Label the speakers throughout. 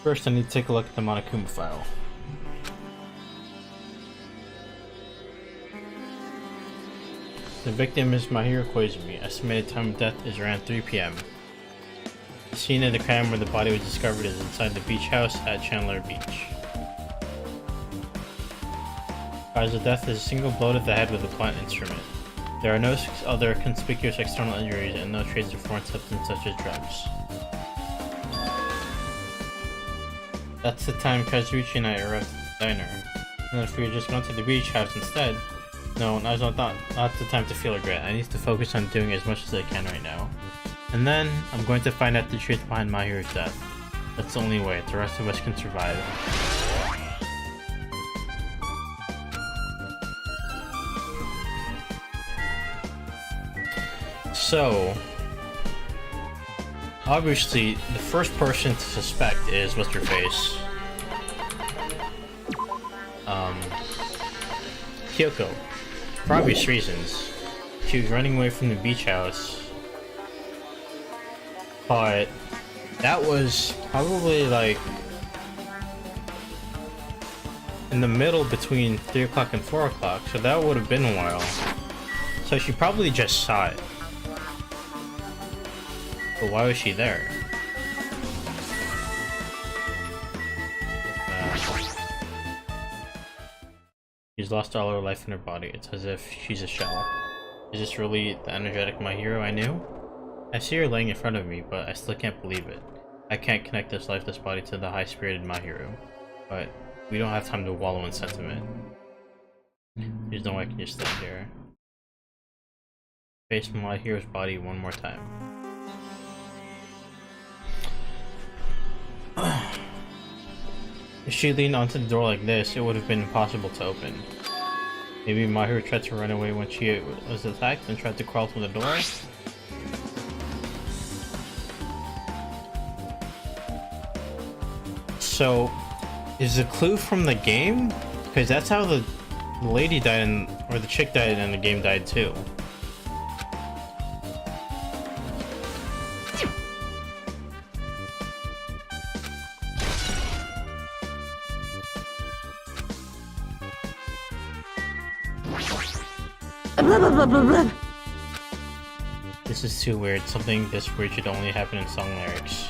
Speaker 1: First, I need to take a look at the Monokuma file. The victim is Mahiro Koizumi. Estimated time of death is around 3 p.m. The scene of the crime where the body was discovered is inside the beach house at Chandler Beach. Cause of death is a single blow to the head with a blunt instrument. There are no other conspicuous external injuries and no traces of foreign substance such as drugs. That's the time Kazuchi and I arrived at the diner. And if we had just gone to the beach house instead, no, now's not the time to feel regret. I need to focus on doing as much as I can right now. And then, I'm going to find out the truth behind Mahiro's death. That's the only way. The rest of us can survive. So, obviously, the first person to suspect is what's-her-face. Kyoko. For obvious reasons. She was running away from the beach house. But that was probably like in the middle between 3 o'clock and 4 o'clock, so that would have been a while. So she probably just saw it. But why was she there? She's lost all her life in her body. It's as if she's a shell. Is this really the energetic Mahiro I knew? I see her laying in front of me, but I still can't believe it. I can't connect this lifeless body to the high-spirited Mahiro. But we don't have time to wallow in sentiment. There's no way I can just stay here. Face Mahiro's body one more time. If she leaned onto the door like this, it would have been impossible to open. Maybe Mahiro tried to run away when she was attacked and tried to crawl through the door? So, is the clue from the game? Because that's how the lady died, or the chick died and the game died too. This is too weird. Something this weird should only happen in song lyrics.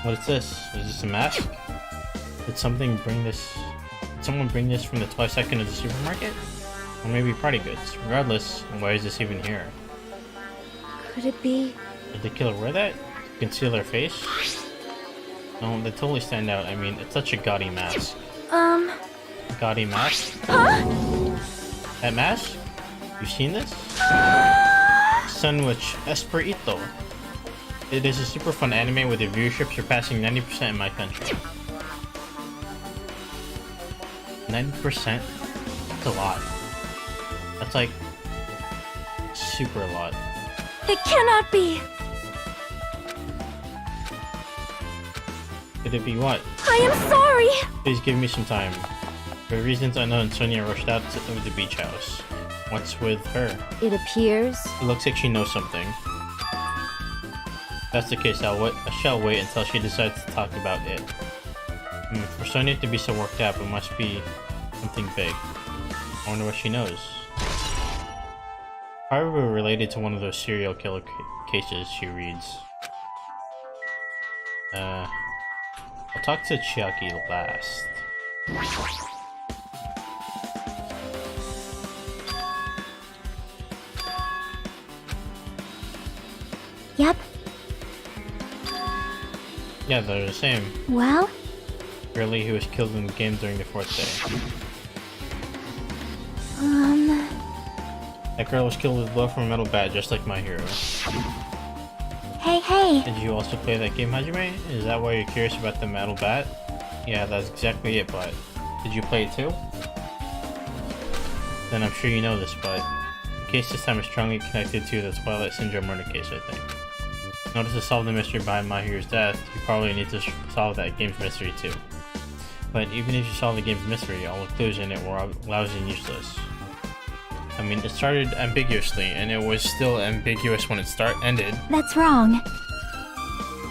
Speaker 1: What is this? Is this a mask? Did someone bring this from the toy section of the supermarket? Or maybe party goods. Regardless, why is this even here?
Speaker 2: Could it be?
Speaker 1: Did the killer wear that? To conceal their face? No, they totally stand out. I mean, it's such a gaudy mask. Gaudy mask?
Speaker 2: Huh?
Speaker 1: That mask? You've seen this? Sandwich Esperito. It is a super fun anime with a viewership surpassing 90% in my country. 90%? That's a lot. That's like super a lot.
Speaker 2: It cannot be!
Speaker 1: Could it be what?
Speaker 2: I am sorry!
Speaker 1: Please give me some time. For reasons unknown, Sonia rushed out of the beach house. What's with her?
Speaker 2: It appears...
Speaker 1: It looks like she knows something. If that's the case, I shall wait until she decides to talk about it. For Sonia to be so worked up, it must be something big. I wonder what she knows. Probably related to one of those serial killer cases she reads. I'll talk to Chiaki last.
Speaker 2: Yep.
Speaker 1: Yeah, they're the same.
Speaker 2: Well?
Speaker 1: Really, he was killed in the game during the 4th day. That girl was killed with a blow from a metal bat, just like my hero.
Speaker 2: Hey!
Speaker 1: Did you also play that game, Hajime? Is that why you're curious about the metal bat? Yeah, that's exactly it, but... Did you play it too? Then I'm sure you know this, but... The case this time is strongly connected to the Twilight Syndrome murder case, I think. In order to solve the mystery behind Mahiro's death, you probably need to solve that game's mystery too. But even if you solve the game's mystery, all the clues in it were lousy and useless. I mean, it started ambiguously, and it was still ambiguous when it ended.
Speaker 2: That's wrong.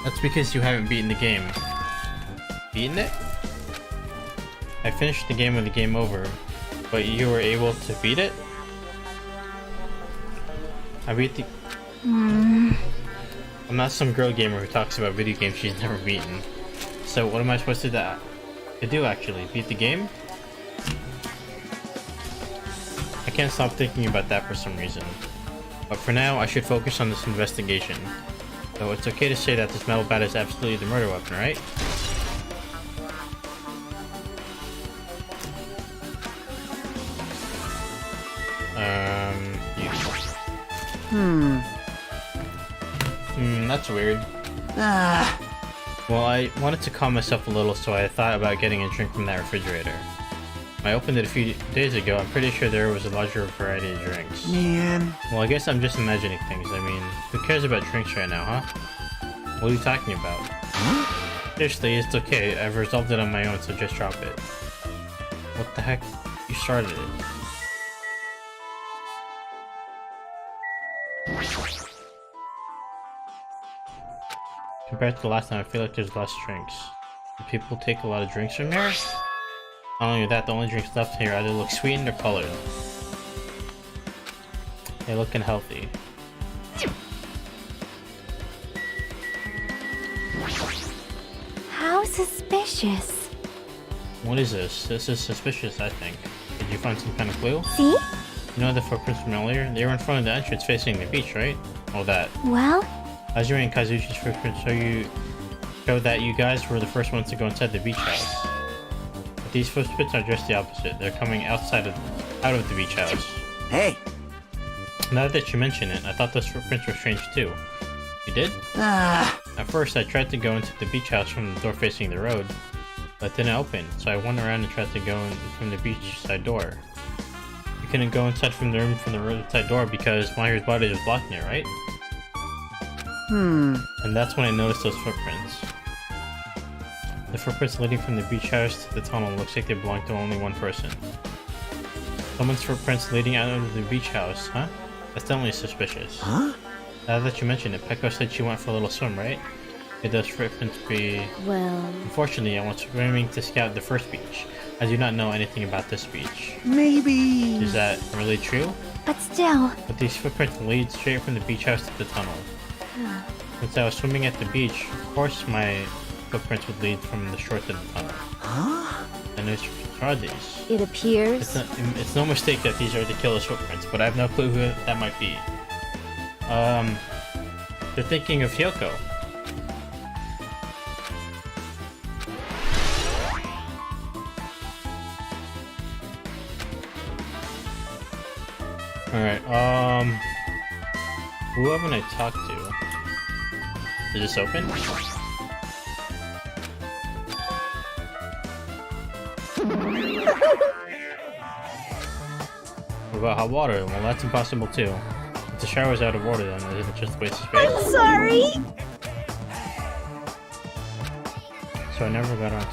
Speaker 1: That's because you haven't beaten the game. Beaten it? I finished the game with the game over, but you were able to beat it? I beat the... I'm not some girl gamer who talks about video games she's never beaten. So what am I supposed to do actually? Beat the game? I can't stop thinking about that for some reason. But for now, I should focus on this investigation. So it's okay to say that this metal bat is absolutely the murder weapon, right? That's weird. Well, I wanted to calm myself a little, so I thought about getting a drink from that refrigerator. I opened it a few days ago. I'm pretty sure there was a larger variety of drinks.
Speaker 3: Man.
Speaker 1: Well, I guess I'm just imagining things. I mean, who cares about drinks right now, huh? What are you talking about?
Speaker 3: Huh?
Speaker 1: Seriously, it's okay. I've resolved it on my own, so just drop it. What the heck? You started it. Compared to the last time, I feel like there's less drinks. Do people take a lot of drinks from here? Not only that, the only drinks left here either look sweetened or colored. They look unhealthy.
Speaker 2: How suspicious.
Speaker 1: What is this? This is suspicious, I think. Did you find some kind of clue?
Speaker 2: See?
Speaker 1: You know the footprints from earlier? They were in front of the entrance facing the beach, right? All that.
Speaker 2: Well?
Speaker 1: Azuri and Kazuchi's footprints show that you guys were the first ones to go inside the beach house. But these footprints are just the opposite. They're coming out of the beach house.
Speaker 3: Hey.
Speaker 1: Now that you mention it, I thought those footprints were strange too. You did? At first, I tried to go into the beach house from the door facing the road, but it didn't open, so I went around and tried to go in from the beach side door. You couldn't go inside from the room from the roadside door because Mahiru's body was blocking it, right? And that's when I noticed those footprints. The footprints leading from the beach house to the tunnel looks like they belong to only one person. Someone's footprints leading out of the beach house, huh? That's definitely suspicious.
Speaker 3: Huh?
Speaker 1: Now that you mention it, Peko said she went for a little swim, right? Could those footprints be...
Speaker 2: Well...
Speaker 1: Unfortunately, I went swimming to scout the first beach. I do not know anything about this beach.
Speaker 3: Maybe.
Speaker 1: Is that really true?
Speaker 2: But still...
Speaker 1: But these footprints lead straight from the beach house to the tunnel. Since I was swimming at the beach, of course my footprints would lead from the shore to the tunnel.
Speaker 3: Huh?
Speaker 1: And which are these?
Speaker 2: It appears...
Speaker 1: It's no mistake that these are the killer's footprints, but I have no clue who that might be. They're thinking of Hyoko. Alright, who haven't I talked to? Is this open? What about hot water? Well, that's impossible too. If the shower's out of order, then isn't it just a waste of space?
Speaker 2: I'm sorry!
Speaker 1: So I never got on.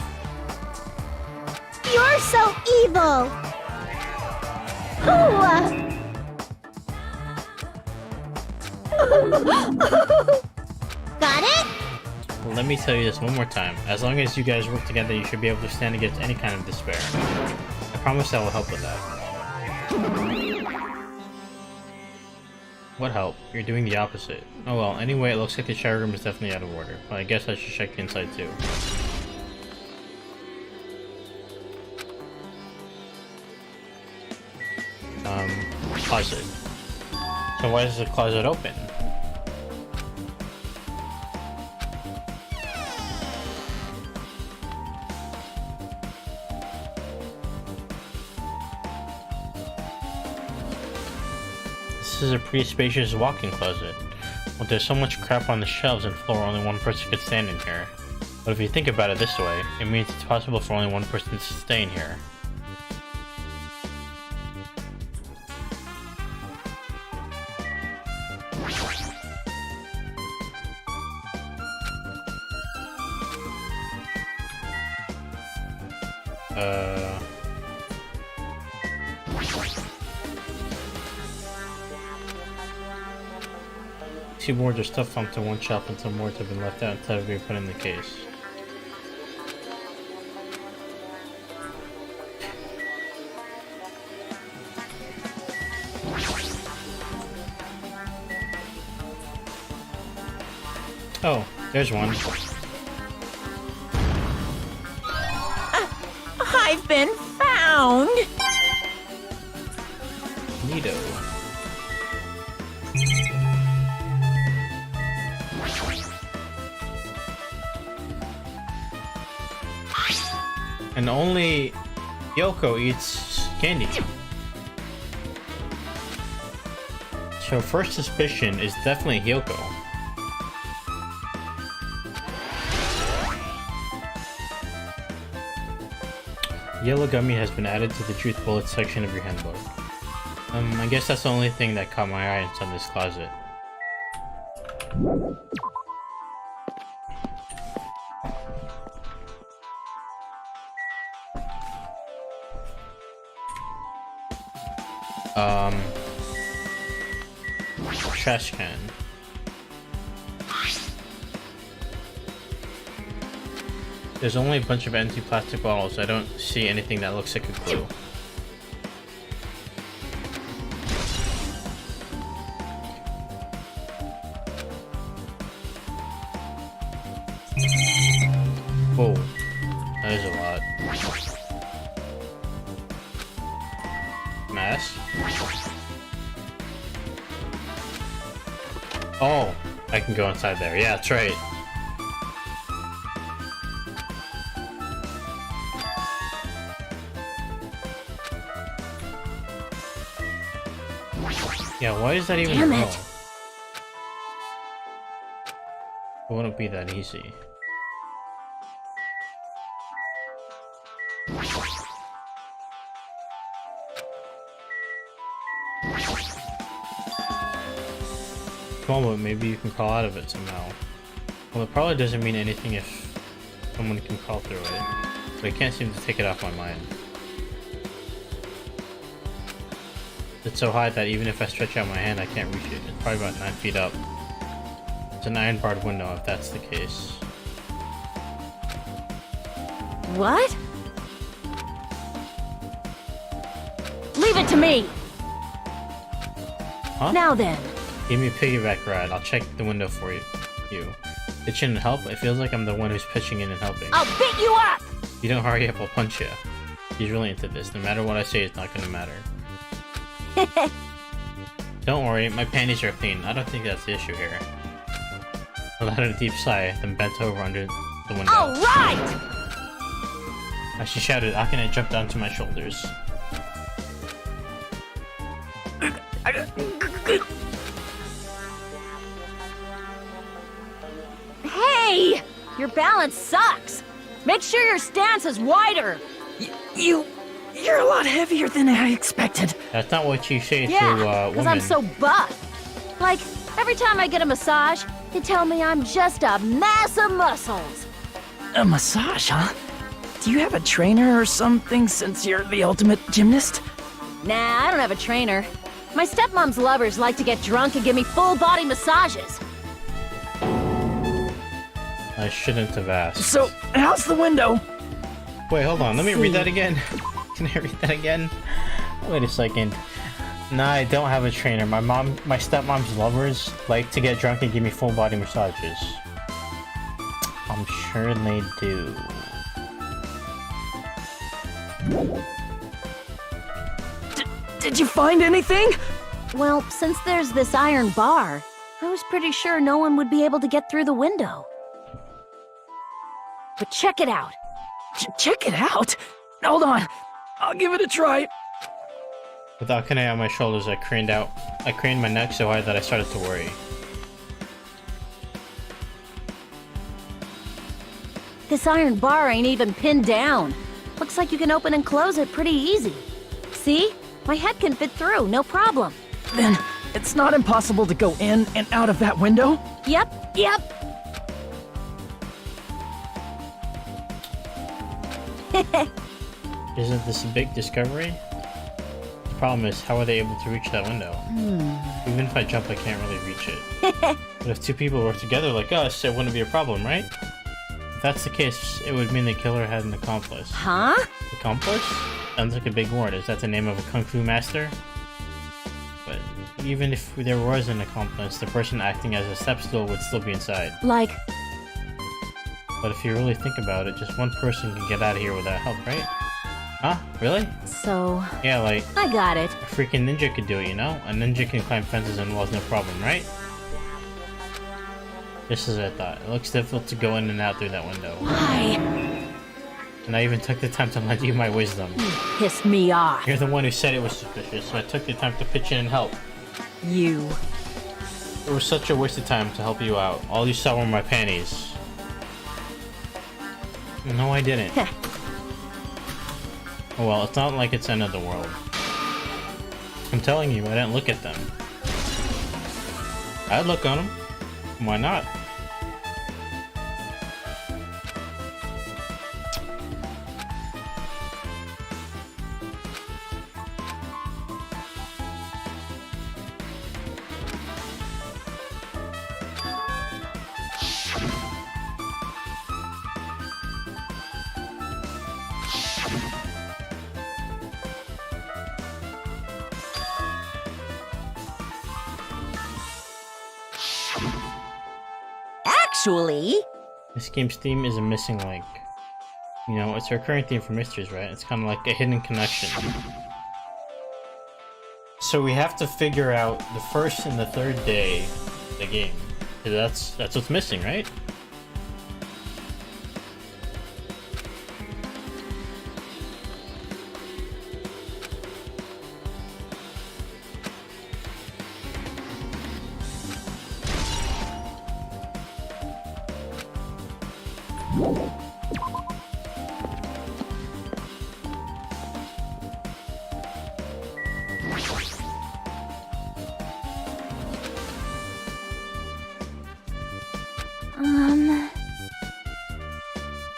Speaker 2: You're so evil! Got it?
Speaker 1: Well, let me tell you this one more time. As long as you guys work together, you should be able to stand against any kind of despair. I promise I will help with that. What help? You're doing the opposite. Oh well, anyway, it looks like the shower room is definitely out of order. But I guess I should check the inside too. Closet. So why is the closet open? This is a pretty spacious walk-in closet. But there's so much crap on the shelves and floor, only one person could stand in here. But if you think about it this way, it means it's possible for only one person to stay in here. Two boards are stuffed onto one shelf and some boards have been left out instead of being put in the case. Oh, there's one.
Speaker 2: I've been found.
Speaker 1: Neato. And only Yoko eats candy. So first suspicion is definitely Yoko. Yellow gummy has been added to the truth bullet section of your handbook. I guess that's the only thing that caught my eye inside this closet. Trash can. There's only a bunch of empty plastic bottles. I don't see anything that looks like a clue. Whoa, that is a lot. Mask? Oh, I can go inside there. Yeah, that's right. Yeah, why is that even
Speaker 2: Damn
Speaker 1: real?
Speaker 2: it.
Speaker 1: It wouldn't be that easy. Come on, but maybe you can crawl out of it somehow. Well, it probably doesn't mean anything if someone can crawl through it, but I can't seem to take it off my mind. It's so high that even if I stretch out my hand, I can't reach it. It's probably about 9 feet up. It's an iron-barred window, if that's the case.
Speaker 2: What? Leave it to me.
Speaker 1: Huh?
Speaker 2: Now then.
Speaker 1: Give me a piggyback ride. I'll check the window for you. Pitch in and help? It feels like I'm the one who's pitching in and helping.
Speaker 2: I'll beat you up.
Speaker 1: If you don't hurry up, I'll punch you. He's really into this. No matter what I say, it's not gonna matter. Don't worry, my panties are clean. I don't think that's the issue here. I let out a deep sigh, then bent over under the window.
Speaker 2: All right.
Speaker 1: As she shouted, Akane jumped onto my shoulders.
Speaker 2: Hey, your balance sucks. Make sure your stance is wider.
Speaker 3: You're a lot heavier than I expected.
Speaker 1: That's not what you say to
Speaker 2: Yeah, because
Speaker 1: women.
Speaker 2: I'm so buff. Like, every time I get a massage, they tell me I'm just a mass of muscles.
Speaker 3: A massage, huh? Do you have a trainer or something since you're the ultimate gymnast?
Speaker 2: Nah, I don't have a trainer. My stepmom's lovers like to get drunk and give me full-body massages.
Speaker 1: I shouldn't have asked.
Speaker 3: So, how's the window?
Speaker 1: Wait, hold on. Let me read that again. Can I read that again? Wait a second. Nah, I don't have a trainer. My stepmom's lovers like to get drunk and give me full body massages. I'm sure they do.
Speaker 3: Did you find anything?
Speaker 2: Well, since there's this iron bar, I was pretty sure no one would be able to get through the window. But check it out.
Speaker 3: Check it out. Hold on. I'll give it a try.
Speaker 1: With Akane on my shoulders, I craned my neck so high that I started to worry.
Speaker 2: This iron bar ain't even pinned down. Looks like you can open and close it pretty easy. See? My head can fit through, no problem.
Speaker 3: Then, it's not impossible to go in and out of that window?
Speaker 2: Yep.
Speaker 1: Isn't this a big discovery? problem is, how are they able to reach that window? Even if I jump, I can't really reach it. But if two people work together like us, it wouldn't be a problem, right? If that's the case, it would mean the killer had an accomplice.
Speaker 2: Huh?
Speaker 1: Accomplice? Sounds like a big word. Is that the name of a kung fu master? But even if there was an accomplice, the person acting as a step stool would still be inside.
Speaker 2: Like,
Speaker 1: But if you really think about it, just one person can get out of here without help, right? Huh? Really?
Speaker 2: so...
Speaker 1: Yeah, like,
Speaker 2: I got it.
Speaker 1: a freaking ninja could do it, you know? A ninja can climb fences and walls, no problem, right? Just as I thought. It looks difficult to go in and out through that window.
Speaker 2: Why?
Speaker 1: And I even took the time to lend you my wisdom.
Speaker 2: Pissed me off.
Speaker 1: You're the one who said it was suspicious, so I took the time to pitch in and help.
Speaker 2: You.
Speaker 1: It was such a waste of time to help you out. All you saw were my panties. No, I didn't. Oh well, it's not like it's the end of the world. I'm telling you, I didn't look at them. I'd look on them. Why not?
Speaker 2: Actually...
Speaker 1: This game's theme is a missing link. You know, it's a recurring theme for mysteries, right? It's kind of like a hidden connection. So we have to figure out the first and the third day of the game. That's what's missing, right?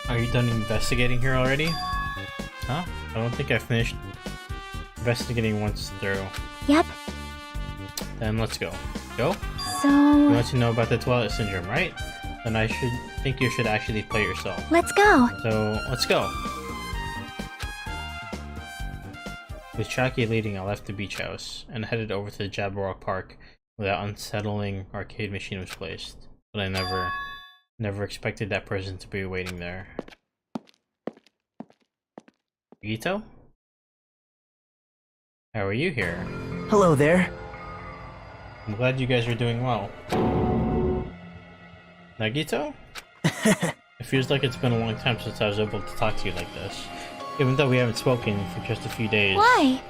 Speaker 1: Are you done investigating here already? Huh? I don't think I finished investigating once through.
Speaker 2: Yep.
Speaker 1: Then let's go. Go?
Speaker 2: So...
Speaker 1: You want to know about the Twilight Syndrome, right? Then I think you should actually play yourself.
Speaker 2: Let's go.
Speaker 1: So, let's go. With Chucky leading, I left the beach house and headed over to the Jabberwock Park where that unsettling arcade machine was placed. But I never expected that person to be waiting there. Nagito? How are you here?
Speaker 3: Hello there.
Speaker 1: I'm glad you guys are doing well. Nagito? It feels like it's been a long time since I was able to talk to you like this. Even though we haven't spoken for just a few days.
Speaker 2: Why?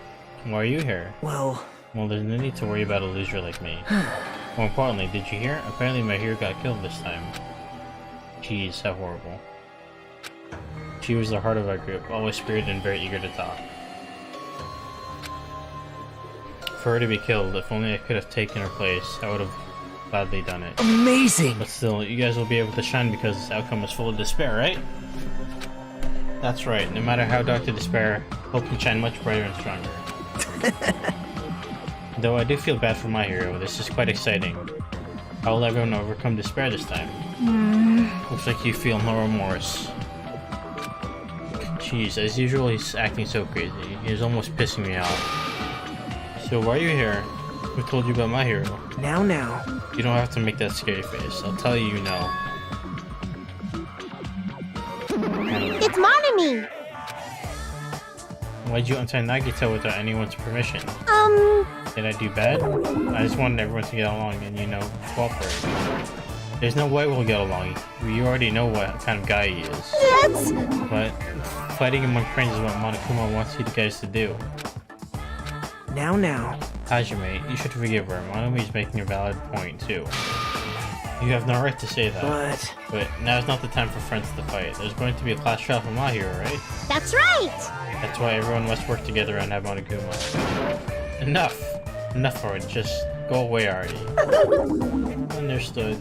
Speaker 1: Why are you here?
Speaker 3: Well,
Speaker 1: There's no need to worry about a loser like me. More importantly, did you hear? Apparently my hero got killed this time. Jeez, how horrible. She was the heart of our group, always spirited and very eager to talk. For her to be killed, if only I could have taken her place, I would have gladly done it.
Speaker 3: amazing.
Speaker 1: But still, you guys will be able to shine because this outcome is full of despair, right? That's right, no matter how dark the despair, hope can shine much brighter and stronger. Though I do feel bad for my hero, this is quite exciting. How will everyone overcome despair this time? Looks like you feel no remorse. Jeez, as usual he's acting so crazy. He's almost pissing me off. So why are you here? Who told you about my hero?
Speaker 3: Now.
Speaker 1: You don't have to make that scary face. I'll tell you you know.
Speaker 2: It's Monami!
Speaker 1: Why'd you untie Nagito without anyone's permission? Did I do bad? I just wanted everyone to get along and, you know, cooperate. There's no way we'll get along. You already know what kind of guy he is.
Speaker 2: Yes!
Speaker 1: But fighting among friends is what Monokuma wants you guys to do.
Speaker 3: Now.
Speaker 1: Hajime, you should forgive her. Monami's making a valid point, too. You have no right to say that. But now's not the time for friends to fight. There's going to be a class trial for my hero, right?
Speaker 2: That's right!
Speaker 1: That's why everyone must work together and have Monokuma. Enough! Enough already. Just go away already. Understood.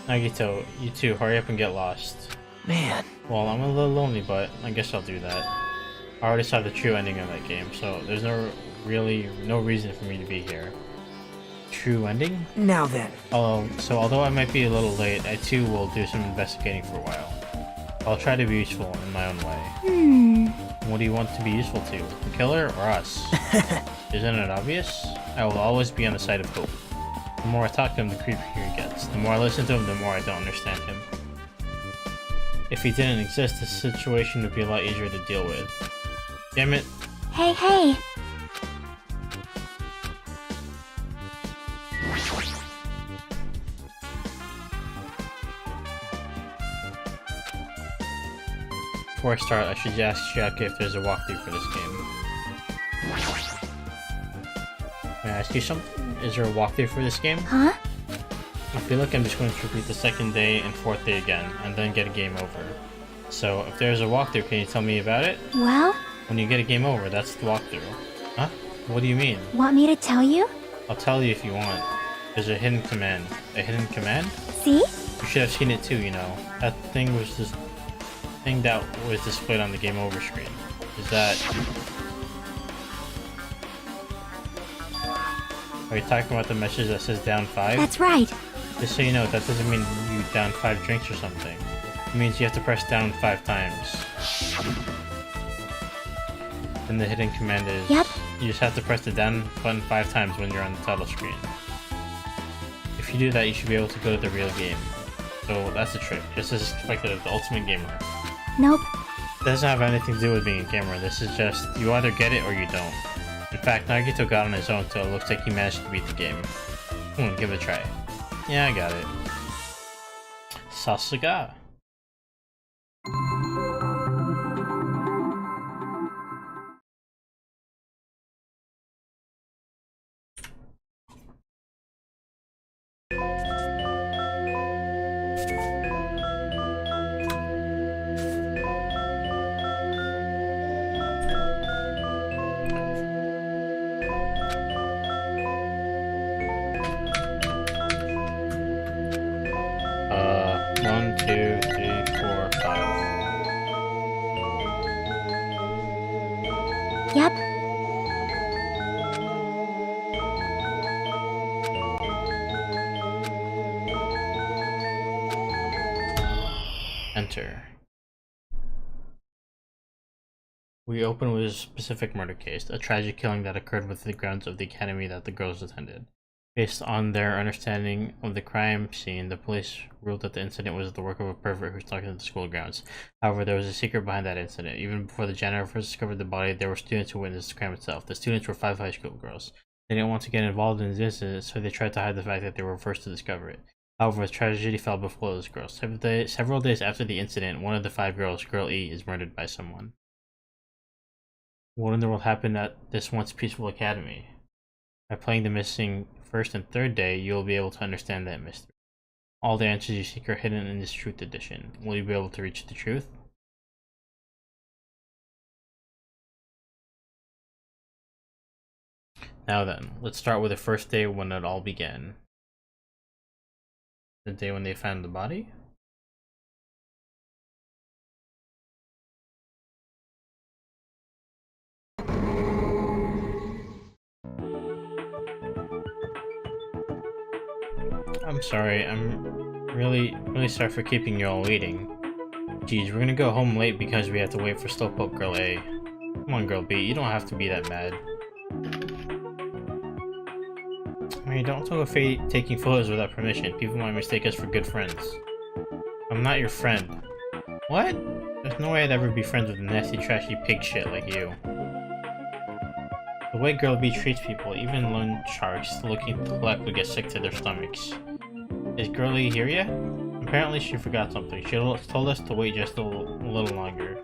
Speaker 1: Nagito, you too, hurry up and get lost.
Speaker 3: Man.
Speaker 1: Well, I'm a little lonely, but I guess I'll do that. I already saw the true ending of that game, so there's no reason for me to be here. True ending?
Speaker 3: Now then.
Speaker 1: Although I might be a little late, I too will do some investigating for a while. I'll try to be useful in my own way. What do you want to be useful to? The killer or us? Isn't it obvious? I will always be on the side of hope. The more I talk to him, the creepier he gets. The more I listen to him, the more I don't understand him. If he didn't exist, the situation would be a lot easier to deal with. Damn it.
Speaker 2: Hey, hey!
Speaker 1: Before I start, I should ask Jackie if there's a walkthrough for this game. May I ask you something? Is there a walkthrough for this game?
Speaker 2: Huh?
Speaker 1: I feel like I'm just going to repeat the second day and fourth day again, and then get a game over. So, if there's a walkthrough, can you tell me about it?
Speaker 2: Well?
Speaker 1: When you get a game over, that's the walkthrough. Huh? What do you mean?
Speaker 2: Want me to tell you?
Speaker 1: I'll tell you if you want. There's a hidden command. A hidden command?
Speaker 2: See?
Speaker 1: You should have seen it too, you know. That thing was just... thing that was displayed on the game over screen. Is that... Are you talking about the message that says down 5?
Speaker 2: That's right.
Speaker 1: Just so you know, that doesn't mean you down 5 drinks or something. It means you have to press down 5 times. And the hidden command is...
Speaker 2: Yep.
Speaker 1: You just have to press the down button 5 times when you're on the title screen. If you do that, you should be able to go to the real game. So that's the trick, just as expected of the Ultimate Gamer.
Speaker 2: Nope.
Speaker 1: It doesn't have anything to do with being a gamer, this is just, you either get it or you don't. In fact, Nagito got on his own, so it looks like he managed to beat the game. Give it a try. Yeah, I got it. Sasuga. One, two, three, 4, 5.
Speaker 2: Yep.
Speaker 1: Enter. We open with a specific murder case, a tragic killing that occurred within the grounds of the academy that the girls attended. Based on their understanding of the crime scene, the police ruled that the incident was the work of a pervert who stalked into the school grounds. However, there was a secret behind that incident. Even before the janitor first discovered the body, there were students who witnessed the crime itself. The students were 5 high school girls. They didn't want to get involved in this incident, so they tried to hide the fact that they were first to discover it. However, the tragedy fell before those girls. Several days after the incident, one of the 5 girls, Girl E, is murdered by someone. What in the world happened at this once peaceful academy? By playing the missing first and third day, you will be able to understand that mystery. All the answers you seek are hidden in this Truth Edition. Will you be able to reach the truth? Now then, let's start with the first day when it all began. The day when they found the body? I'm sorry, I'm really sorry for keeping you all waiting. Geez, we're gonna go home late because we have to wait for Slowpoke Girl A. Come on, Girl B, you don't have to be that mad. I mean, don't talk about taking photos without permission. People might mistake us for good friends. I'm not your friend. What? There's no way I'd ever be friends with a nasty, trashy pig shit like you. The way Girl B treats people, even loan sharks looking to collect would get sick to their stomachs. Is Girlie here yet? Apparently she forgot something. She told us to wait just a little longer.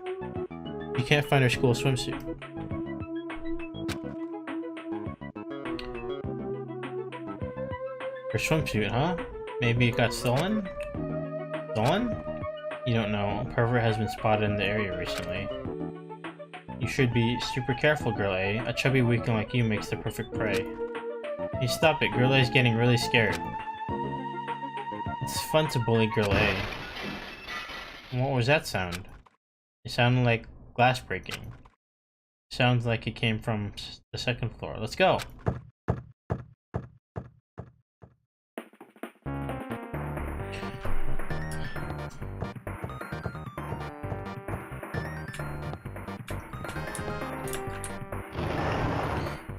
Speaker 1: You can't find her school swimsuit. Her swimsuit, huh? Maybe it got stolen? Stolen? You don't know. A pervert has been spotted in the area recently. You should be super careful, Girl A. A chubby weakling like you makes the perfect prey. Hey, stop it. Girl A is getting really scared. It's fun to bully Girl A. What was that sound? It sounded like glass breaking. Sounds like it came from the second floor. Let's go.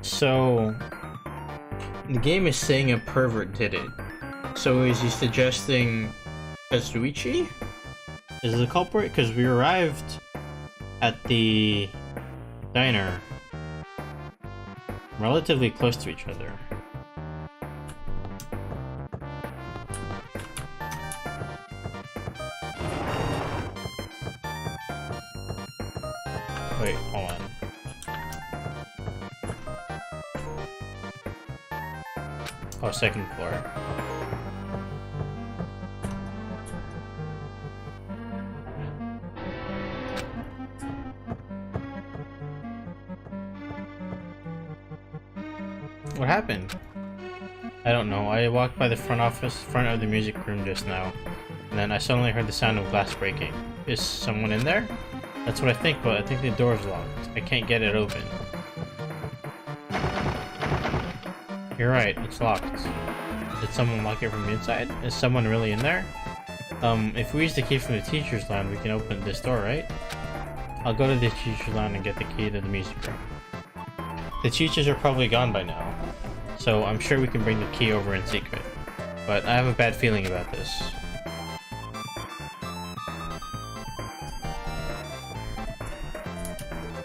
Speaker 1: So, the game is saying a pervert did it. So is he suggesting Kazuichi is the culprit? Because we arrived at the diner relatively close to each other. Wait, hold on. Oh, second floor. What happened? I don't know. I walked by the front of the music room just now, and then I suddenly heard the sound of glass breaking. Is someone in there? That's what I think, but I think the door's locked. I can't get it open. You're right, it's locked. Did someone lock it from the inside? Is someone really in there? If we use the key from the teacher's lounge, we can open this door, right? I'll go to the teacher's lounge and get the key to the music room. The teachers are probably gone by now, so I'm sure we can bring the key over in secret. But I have a bad feeling about this.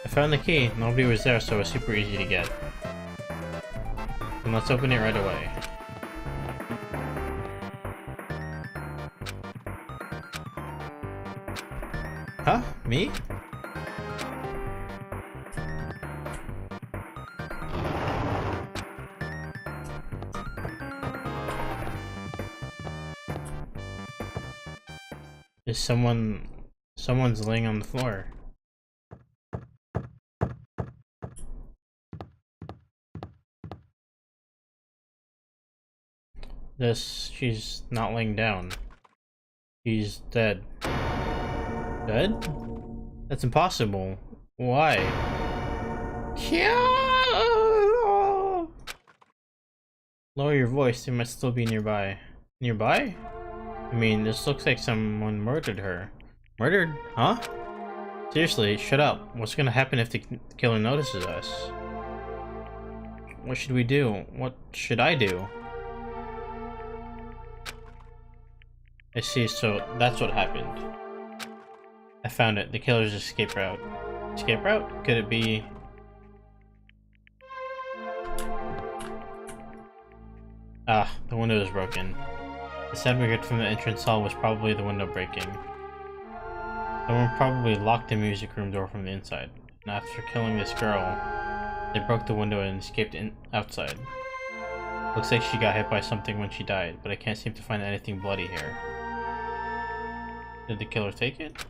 Speaker 1: I found the key. Nobody was there, so it was super easy to get. And let's open it right away. Huh? Me? Is someone's laying on the floor. She's not laying down. She's dead. Dead? That's impossible. Why? Lower your voice, they might still be nearby. Nearby? I mean, this looks like someone murdered her. Murdered? Huh? Seriously, shut up. What's gonna happen if the killer notices us? What should we do? What should I do? I see, so that's what happened. I found it. The killer's escape route. Escape route? Could it be... Ah, the window is broken. The sound we heard from the entrance hall was probably the window breaking. Someone probably locked the music room door from the inside, and after killing this girl, they broke the window and escaped outside. Looks like she got hit by something when she died, but I can't seem to find anything bloody here. Did the killer take it?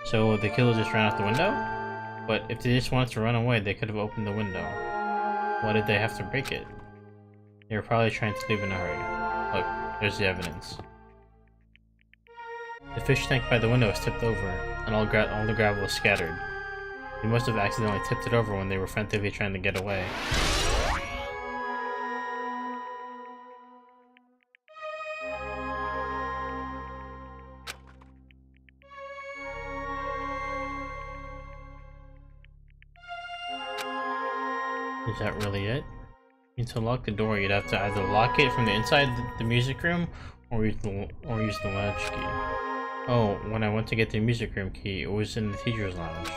Speaker 1: So the killer just ran out the window? But if they just wanted to run away, they could have opened the window. Why did they have to break it? They were probably trying to leave in a hurry. Look, there's the evidence. The fish tank by the window is tipped over, and all the gravel is scattered. They must have accidentally tipped it over when they were frantically trying to get away. Is that really it? To unlock the door, you'd have to either lock it from the inside the music room, or use the latch key. Oh, when I went to get the music room key, it was in the teacher's lounge.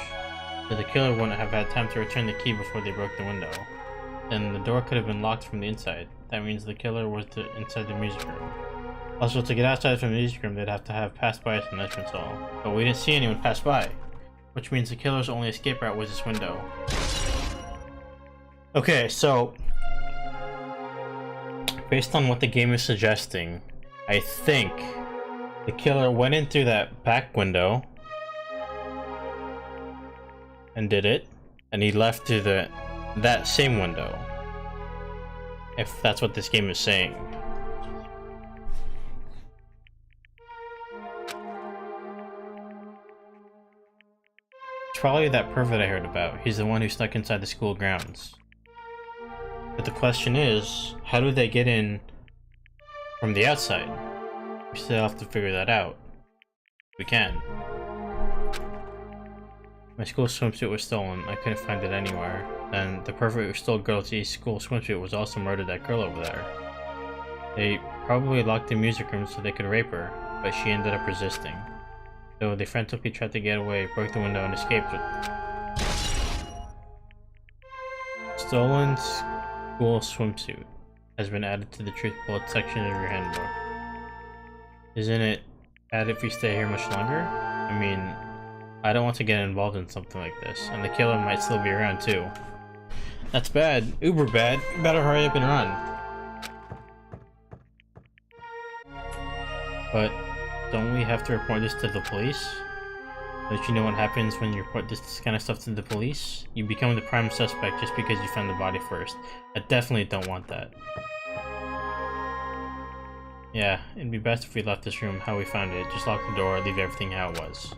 Speaker 1: So the killer wouldn't have had time to return the key before they broke the window. Then the door could have been locked from the inside. That means the killer was inside the music room. Also, to get outside from the music room, they'd have to have passed by some entrance hall. But we didn't see anyone pass by, which means the killer's only escape route was this window. Okay, so based on what the game is suggesting, I think the killer went in through that back window and did it, and he left through that same window. If that's what this game is saying. Which probably that pervert I heard about. He's the one who snuck inside the school grounds. But the question is, how do they get in from the outside? We still have to figure that out. We can. My school swimsuit was stolen. I couldn't find it anywhere. Then the pervert who stole Girl's school swimsuit was also murdered that girl over there. They probably locked the music room so they could rape her, but she ended up resisting. So they frantically tried to get away, broke the window, and escaped with stolen school swimsuit has been added to the truth bullet section of your handbook. Isn't it bad if we stay here much longer? I mean, I don't want to get involved in something like this, and the killer might still be around too. That's bad. Uber bad. You better hurry up and run. But don't we have to report this to the police? Don't you know what happens when you report this kind of stuff to the police? You become the prime suspect just because you found the body first. I definitely don't want that. Yeah, it'd be best if we left this room how we found it. Just lock the door, leave everything how it was.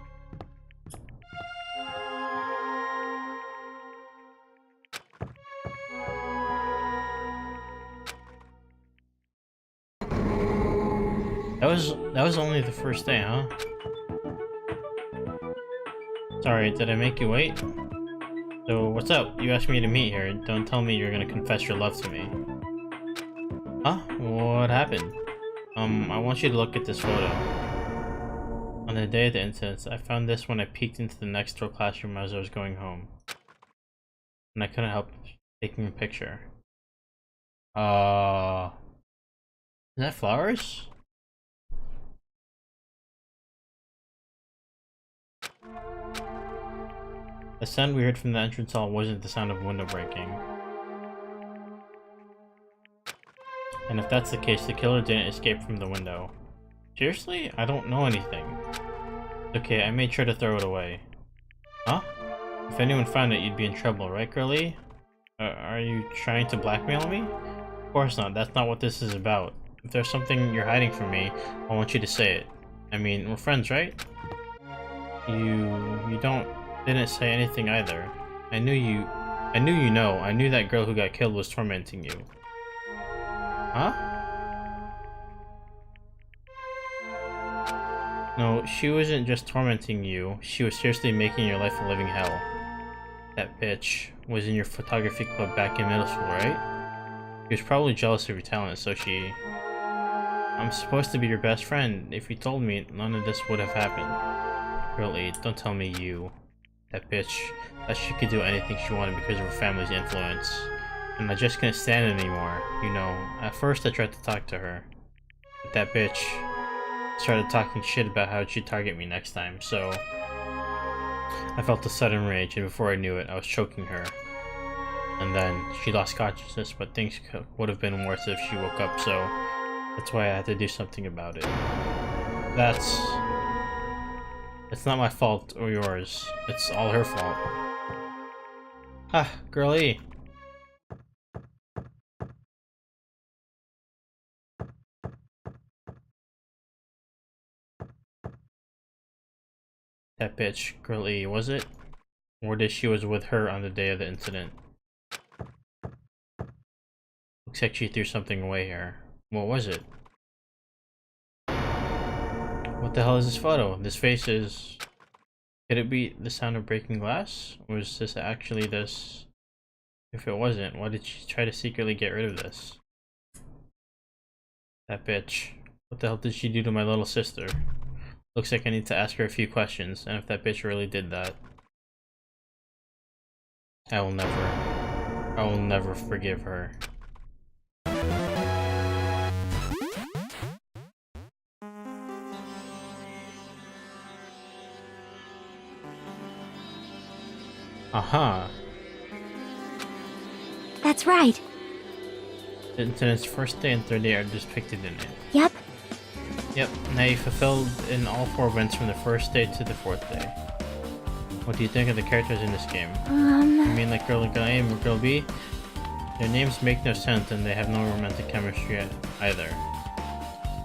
Speaker 1: That was only the first day, huh? Sorry, did I make you wait? So, what's up? You asked me to meet here. Don't tell me you're gonna confess your love to me. Huh? What happened? I want you to look at this photo. On the day of the incident, I found this when I peeked into the next door classroom as I was going home. And I couldn't help taking a picture. Is that flowers? The sound we heard from the entrance hall wasn't the sound of window breaking. And if that's the case, the killer didn't escape from the window. Seriously? I don't know anything. Okay, I made sure to throw it away. Huh? If anyone found it, you'd be in trouble, right, girlie? Are you trying to blackmail me? Of course not, that's not what this is about. If there's something you're hiding from me, I want you to say it. I mean, we're friends, right? You didn't say anything either. I knew you know. I knew that girl who got killed was tormenting you. Huh? No, she wasn't just tormenting you. She was seriously making your life a living hell. That bitch was in your photography club back in middle school, right? She was probably jealous of your talent, so she... I'm supposed to be your best friend. If you told me, none of this would have happened. Girlie, don't tell me you... That bitch, that she could do anything she wanted because of her family's influence. And I just couldn't stand it anymore, you know. At first I tried to talk to her. But that bitch started talking shit about how she'd target me next time, so... I felt a sudden rage, and before I knew it, I was choking her. And then, she lost consciousness, but things would have been worse if she woke up, so... That's why I had to do something about it. It's not my fault or yours. It's all her fault. Ha, girlie. That bitch, girlie, was it? Or did she was with her on the day of the incident? Looks like she threw something away here. What was it? What the hell is this photo? This face is... Could it be the sound of breaking glass? Or is this actually this? If it wasn't, why did she try to secretly get rid of this? That bitch. What the hell did she do to my little sister? Looks like I need to ask her a few questions, and if that bitch really did that... I will never forgive her. Aha.
Speaker 2: That's right.
Speaker 1: The incident's first day and third day are depicted in it.
Speaker 2: Yep.
Speaker 1: Yep, now you fulfilled in all 4 events from the first day to the 4th day. What do you think of the characters in this game? You mean like Girl A and Girl B? Their names make no sense and they have no romantic chemistry either.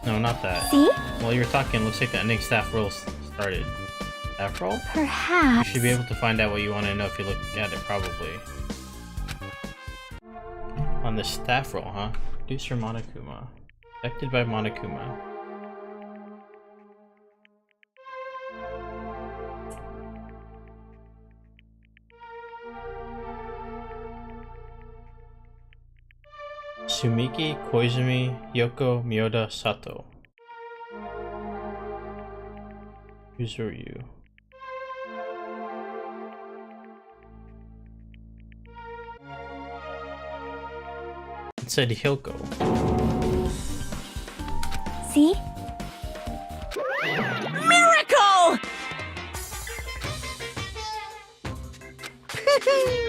Speaker 1: No, not that.
Speaker 2: See?
Speaker 1: While you're talking, looks like the ending staff roll started. Staff roll? You
Speaker 2: Perhaps.
Speaker 1: should be able to find out what you want to know if you look at it, probably. On the staff roll, huh? Producer Monokuma. Affected by Monokuma. Sumiki, Koizumi, Yoko, Miyoda, Sato. Who's are you? It said Hyoko.
Speaker 2: See? Miracle!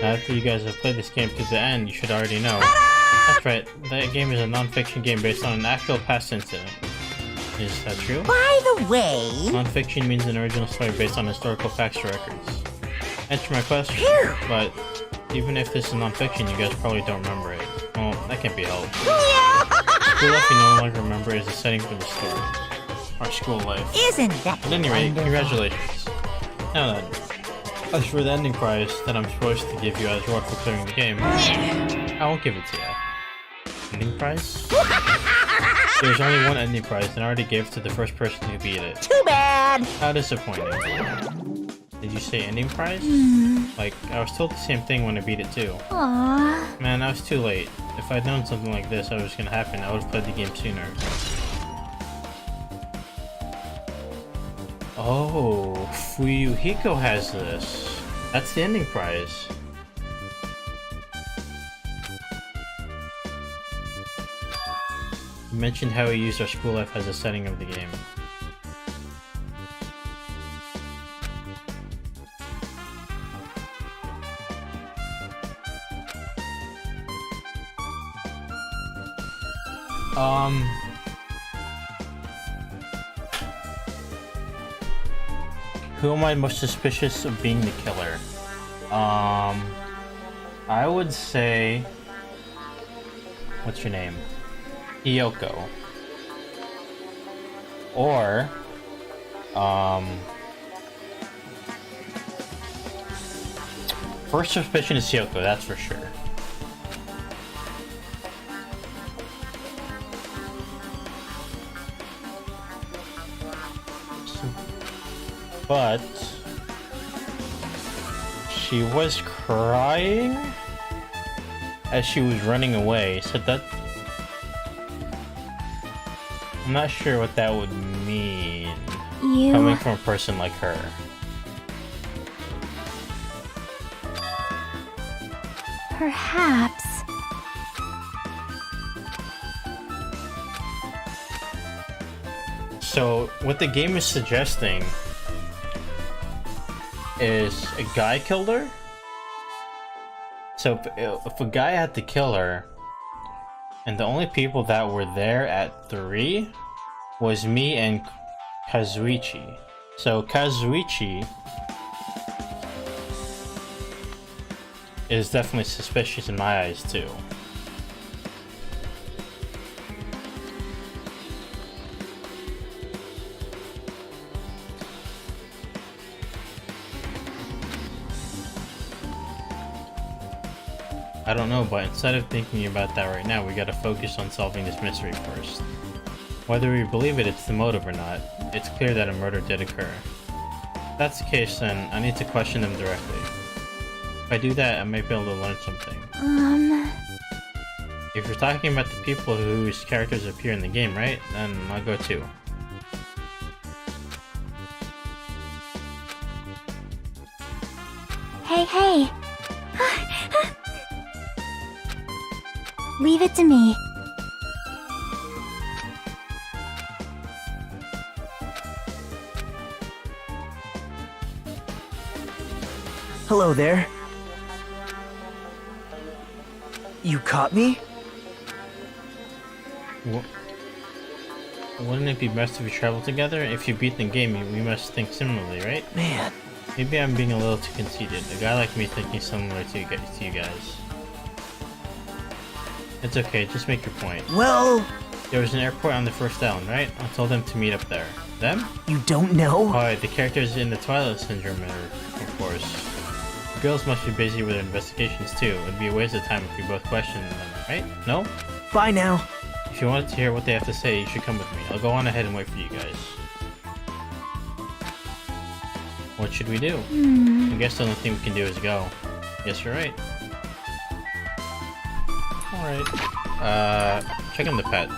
Speaker 1: Now, after you guys have played this game to the end, you should already know. That's right, that game is a non-fiction game based on an actual past incident. Is that true?
Speaker 2: By the way...
Speaker 1: Non-fiction means an original story based on historical facts or records. Answer my question, but even if this is non-fiction, you guys probably don't remember it. Well, that can't be helped. School life you no longer remember is the setting for the story. Our school life.
Speaker 2: Isn't that
Speaker 1: At any rate, congratulations. Now then, as for the ending prize that I'm supposed to give you as reward for clearing the game, I won't give it to you. Ending prize? There's only one ending prize, and I already gave it to the first person who beat it.
Speaker 2: Too bad!
Speaker 1: How disappointing. Did you say ending prize? Like, I was told the same thing when I beat it too.
Speaker 2: Aww.
Speaker 1: Man, I was too late. If I'd known something like this was gonna happen, I would've played the game sooner. Oh, Fuyuhiko has this. That's the ending prize. You mentioned how he used our school life as a setting of the game. Who am I most suspicious of being the killer? I would say... What's your name? Hyoko. Or... First suspicion is Hyoko, that's for sure. But she was crying as she was running away, so that I'm not sure what that would mean coming from a person like her.
Speaker 2: Perhaps.
Speaker 1: So what the game is suggesting is a guy killed her. So if a guy had to kill her, and the only people that were there at 3 was me and Kazuichi. So Kazuichi is definitely suspicious in my eyes too. I don't know, but instead of thinking about that right now, we gotta focus on solving this mystery first. Whether we believe it's the motive or not, it's clear that a murder did occur. If that's the case, then I need to question them directly. If I do that, I might be able to learn something. If you're talking about the people whose characters appear in the game, right? Then I'll go too.
Speaker 2: Hey. Leave it to me.
Speaker 3: Hello there. You caught me?
Speaker 1: Wouldn't it be best if we travel together? If you beat the game, we must think similarly, right?
Speaker 3: Man.
Speaker 1: Maybe I'm being a little too conceited. A guy like me thinking similar to you guys. It's okay, just make your point.
Speaker 3: Well,
Speaker 1: There was an airport on the first island, right? I told them to meet up there. Them?
Speaker 3: You don't know?
Speaker 1: Alright, the characters in the Twilight Syndrome are, of course. The girls must be busy with their investigations too. It'd be a waste of time if we both questioned them, right? No?
Speaker 3: Bye now.
Speaker 1: If you wanted to hear what they have to say, you should come with me. I'll go on ahead and wait for you guys. What should we do? I guess the only thing we can do is go. Yes, you're right. Alright. Check on the pet.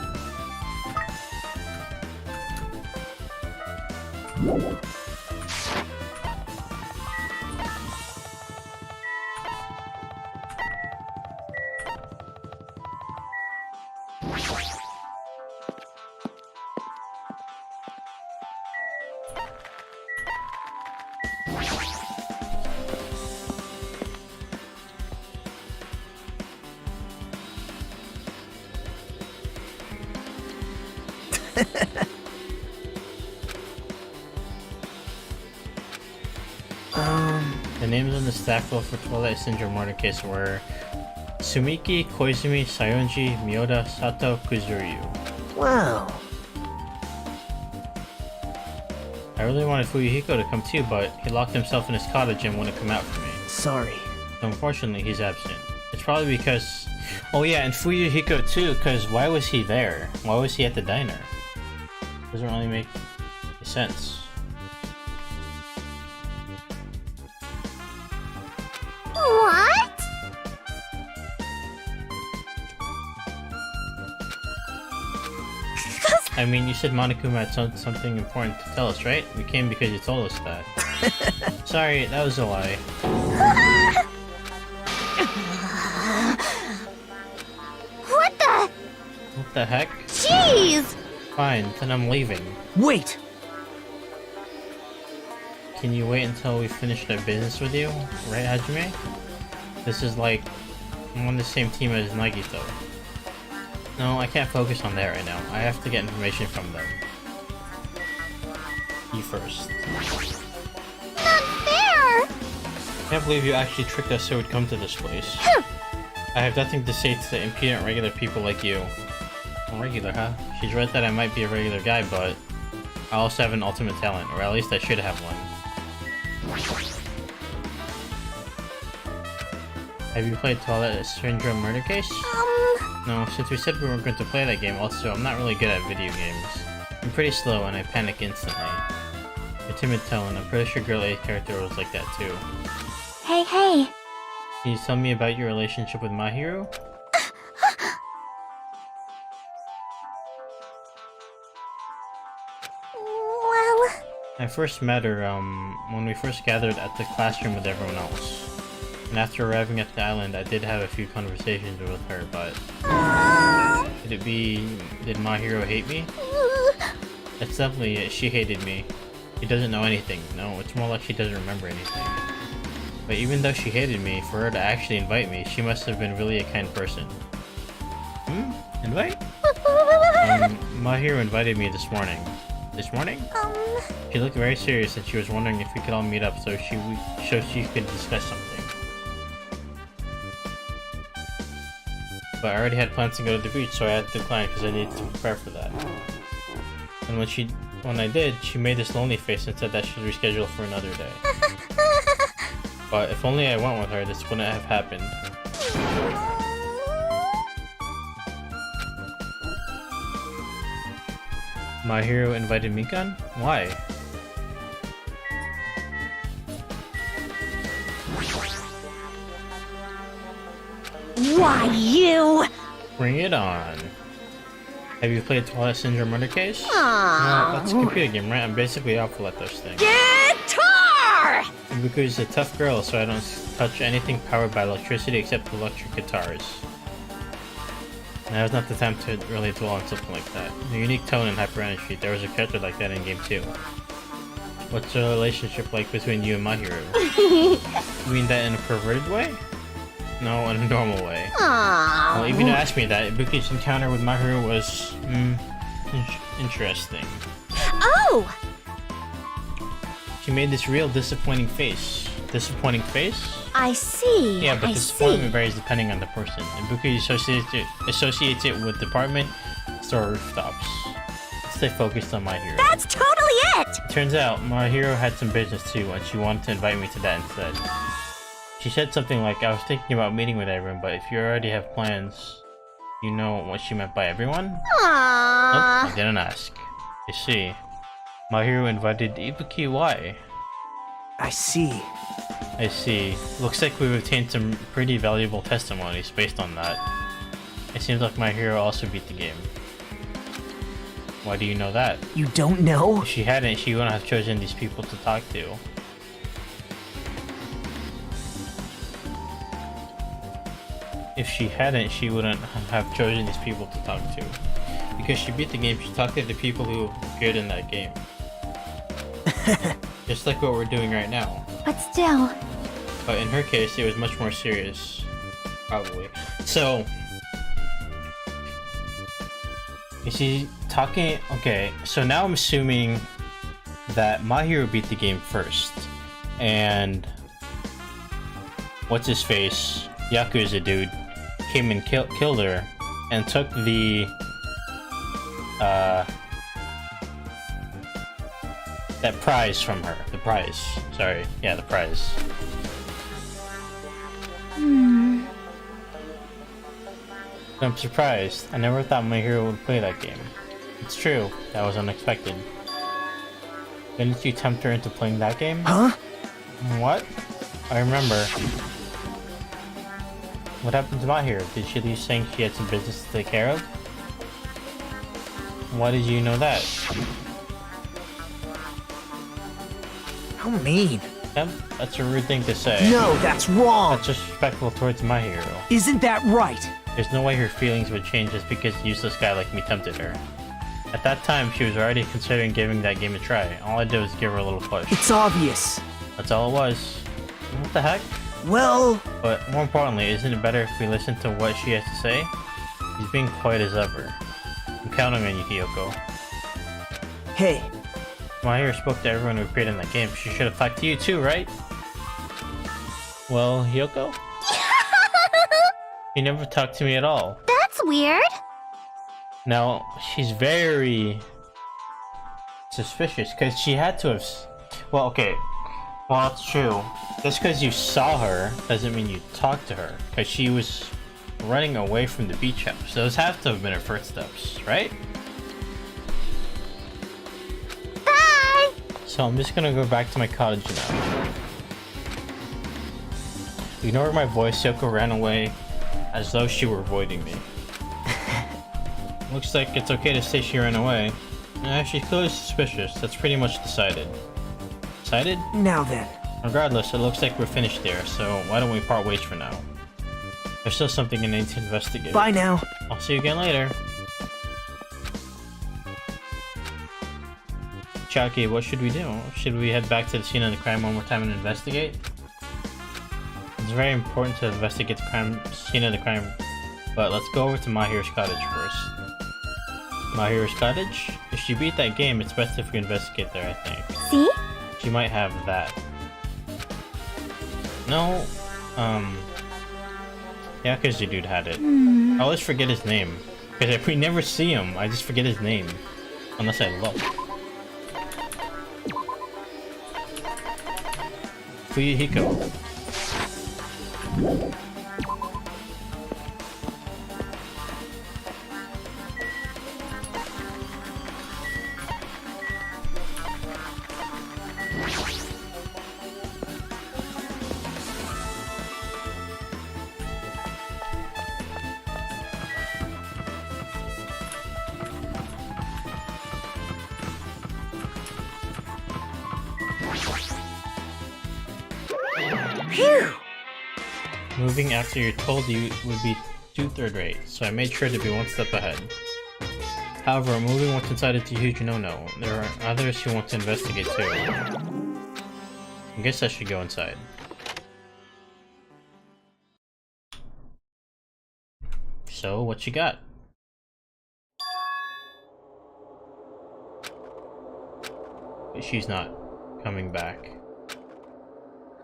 Speaker 1: The names on the stack file for Twilight Syndrome murder case were Sumiki, Koizumi, Sayonji, Miyoda, Sato, Kuzuryu.
Speaker 3: Wow.
Speaker 1: I really wanted Fuyuhiko to come too, but he locked himself in his cottage and wouldn't come out for me.
Speaker 3: Sorry.
Speaker 1: So unfortunately, he's absent. It's probably because... Oh yeah, and Fuyuhiko too, because why was he there? Why was he at the diner? Doesn't really make sense.
Speaker 2: What?
Speaker 1: I mean, you said Monokuma had something important to tell us, right? We came because you told us that. Sorry, that was a lie.
Speaker 2: What the?
Speaker 1: What the heck?
Speaker 2: Jeez!
Speaker 1: Fine, then I'm leaving.
Speaker 3: Wait!
Speaker 1: Can you wait until we finish our business with you? Right, Hajime? This is like... I'm on the same team as Nagito. No, I can't focus on that right now. I have to get information from them. You first.
Speaker 2: Not fair!
Speaker 1: I can't believe you actually tricked us so we'd come to this place. I have nothing to say to the impudent regular people like you. Regular, huh? She's right that I might be a regular guy, but I also have an ultimate talent, or at least I should have one. Have you played Twilight Syndrome Murder Case? No, since we said we weren't going to play that game, also, I'm not really good at video games. I'm pretty slow and I panic instantly. Your timid tone, I'm pretty sure Girl A's character was like that too.
Speaker 2: Hey, hey.
Speaker 1: Can you tell me about your relationship with Mahiru?
Speaker 2: Well...
Speaker 1: I first met her, when we first gathered at the classroom with everyone else. And after arriving at the island, I did have a few conversations with her, but... Did Mahiru hate me? It's definitely it. She hated me. She doesn't know anything. No, it's more like she doesn't remember anything. But even though she hated me, for her to actually invite me, she must have been really a kind person. Invite? Mahiru invited me this morning. This morning? She looked very serious and she was wondering if we could all meet up so she could discuss something. But I already had plans to go to the beach, so I had to decline because I needed to prepare for that. And when I did, she made this lonely face and said that she'd reschedule for another day. But if only I went with her, this wouldn't have happened. Mahiru invited Mikan? Why?
Speaker 2: Why, you?
Speaker 1: Bring it on. Have you played Twilight Syndrome Murder Case?
Speaker 2: Aww.
Speaker 1: That's a computer game, right? I'm basically awful at those things.
Speaker 2: Guitar!
Speaker 1: Ibuku's a tough girl, so I don't touch anything powered by electricity except electric guitars. Now is not the time to really dwell on something like that. A unique tone and hyper energy. There was a character like that in game 2. What's the relationship like between you and Mahiru? You mean that in a perverted way? No, in a normal way.
Speaker 2: Aww.
Speaker 1: Well, even to ask me that, Ibuki's encounter with Mahiru was, interesting.
Speaker 2: Oh!
Speaker 1: She made this real disappointing face. Disappointing face?
Speaker 2: I see.
Speaker 1: Yeah, but
Speaker 2: I
Speaker 1: disappointment
Speaker 2: see.
Speaker 1: varies depending on the person. Ibuki associates it with department, store rooftops. Let's stay focused on My Hero.
Speaker 2: That's totally it!
Speaker 1: Turns out, My Hero had some business too, and she wanted to invite me to that instead. She said something like, I was thinking about meeting with everyone, but if you already have plans, you know what she meant by everyone?
Speaker 2: Aww.
Speaker 1: Nope, I didn't ask. You see, My Hero invited Ibuki. Why?
Speaker 3: I see.
Speaker 1: I see. Looks like we've obtained some pretty valuable testimonies based on that. It seems like My Hero also beat the game. Why do you know that?
Speaker 3: You don't know?
Speaker 1: If she hadn't, she wouldn't have chosen these people to talk to. If she hadn't, she wouldn't have chosen these people to talk to. Because she beat the game, she talked to the people who appeared in that game. Just like what we're doing right now.
Speaker 2: But still...
Speaker 1: But in her case, it was much more serious. Probably. So... Is she talking... Okay, so now I'm assuming that My Hero beat the game first. And... What's his face? Yakuza dude came and killed her and took the that prize from her. The prize. Sorry. Yeah, the prize. I'm surprised. I never thought My Hero would play that game. It's true. That was unexpected. Didn't you tempt her into playing that game?
Speaker 3: Huh?
Speaker 1: What? I remember. What happened to My Hero? Did she leave saying she had some business to take care of? Why did you know that?
Speaker 3: How mean.
Speaker 1: Yep, that's a rude thing to say.
Speaker 3: No, that's wrong.
Speaker 1: That's disrespectful towards My Hero.
Speaker 3: Isn't that right?
Speaker 1: There's no way her feelings would change just because a useless guy like me tempted her. At that time, she was already considering giving that game a try. All I did was give her a little push.
Speaker 3: It's obvious.
Speaker 1: That's all it was. What the heck?
Speaker 3: Well...
Speaker 1: But more importantly, isn't it better if we listen to what she has to say? She's being quiet as ever. I'm counting on you, Hiyoko.
Speaker 3: Hey.
Speaker 1: My Hero spoke to everyone who appeared in that game. She should have talked to you too, right? Well, Hiyoko? You never talked to me at all.
Speaker 2: That's weird.
Speaker 1: Now, she's very suspicious, because she had to have... Well, okay. Well, it's true. Just because you saw her doesn't mean you talked to her, because she was running away from the beach house. Those have to have been her first steps, right?
Speaker 2: Bye!
Speaker 1: So I'm just gonna go back to my cottage now. Ignore my voice, Yoko ran away as though she were avoiding me. Looks like it's okay to say she ran away. She's clearly suspicious. That's pretty much decided. Decided?
Speaker 3: Now then.
Speaker 1: Regardless, it looks like we're finished there, so why don't we part ways for now? There's still something I need to investigate.
Speaker 3: Bye now.
Speaker 1: I'll see you again later. Chucky, what should we do? Should we head back to the scene of the crime one more time and investigate? It's very important to investigate the scene of the crime, but let's go over to My Hero's cottage first. My Hero's cottage? If she beat that game, it's best if we investigate there, I think.
Speaker 2: See?
Speaker 1: She might have that. No, Yakuza dude had it. I always forget his name. Because if we never see him, I just forget his name. Unless I look. Fuyuhiko.
Speaker 3: Phew!
Speaker 1: Moving after you're told you would be too third rate, so I made sure to be one step ahead. However, moving once inside is a huge no-no. There are others who want to investigate too. I guess I should go inside. So, what you got? She's not coming back.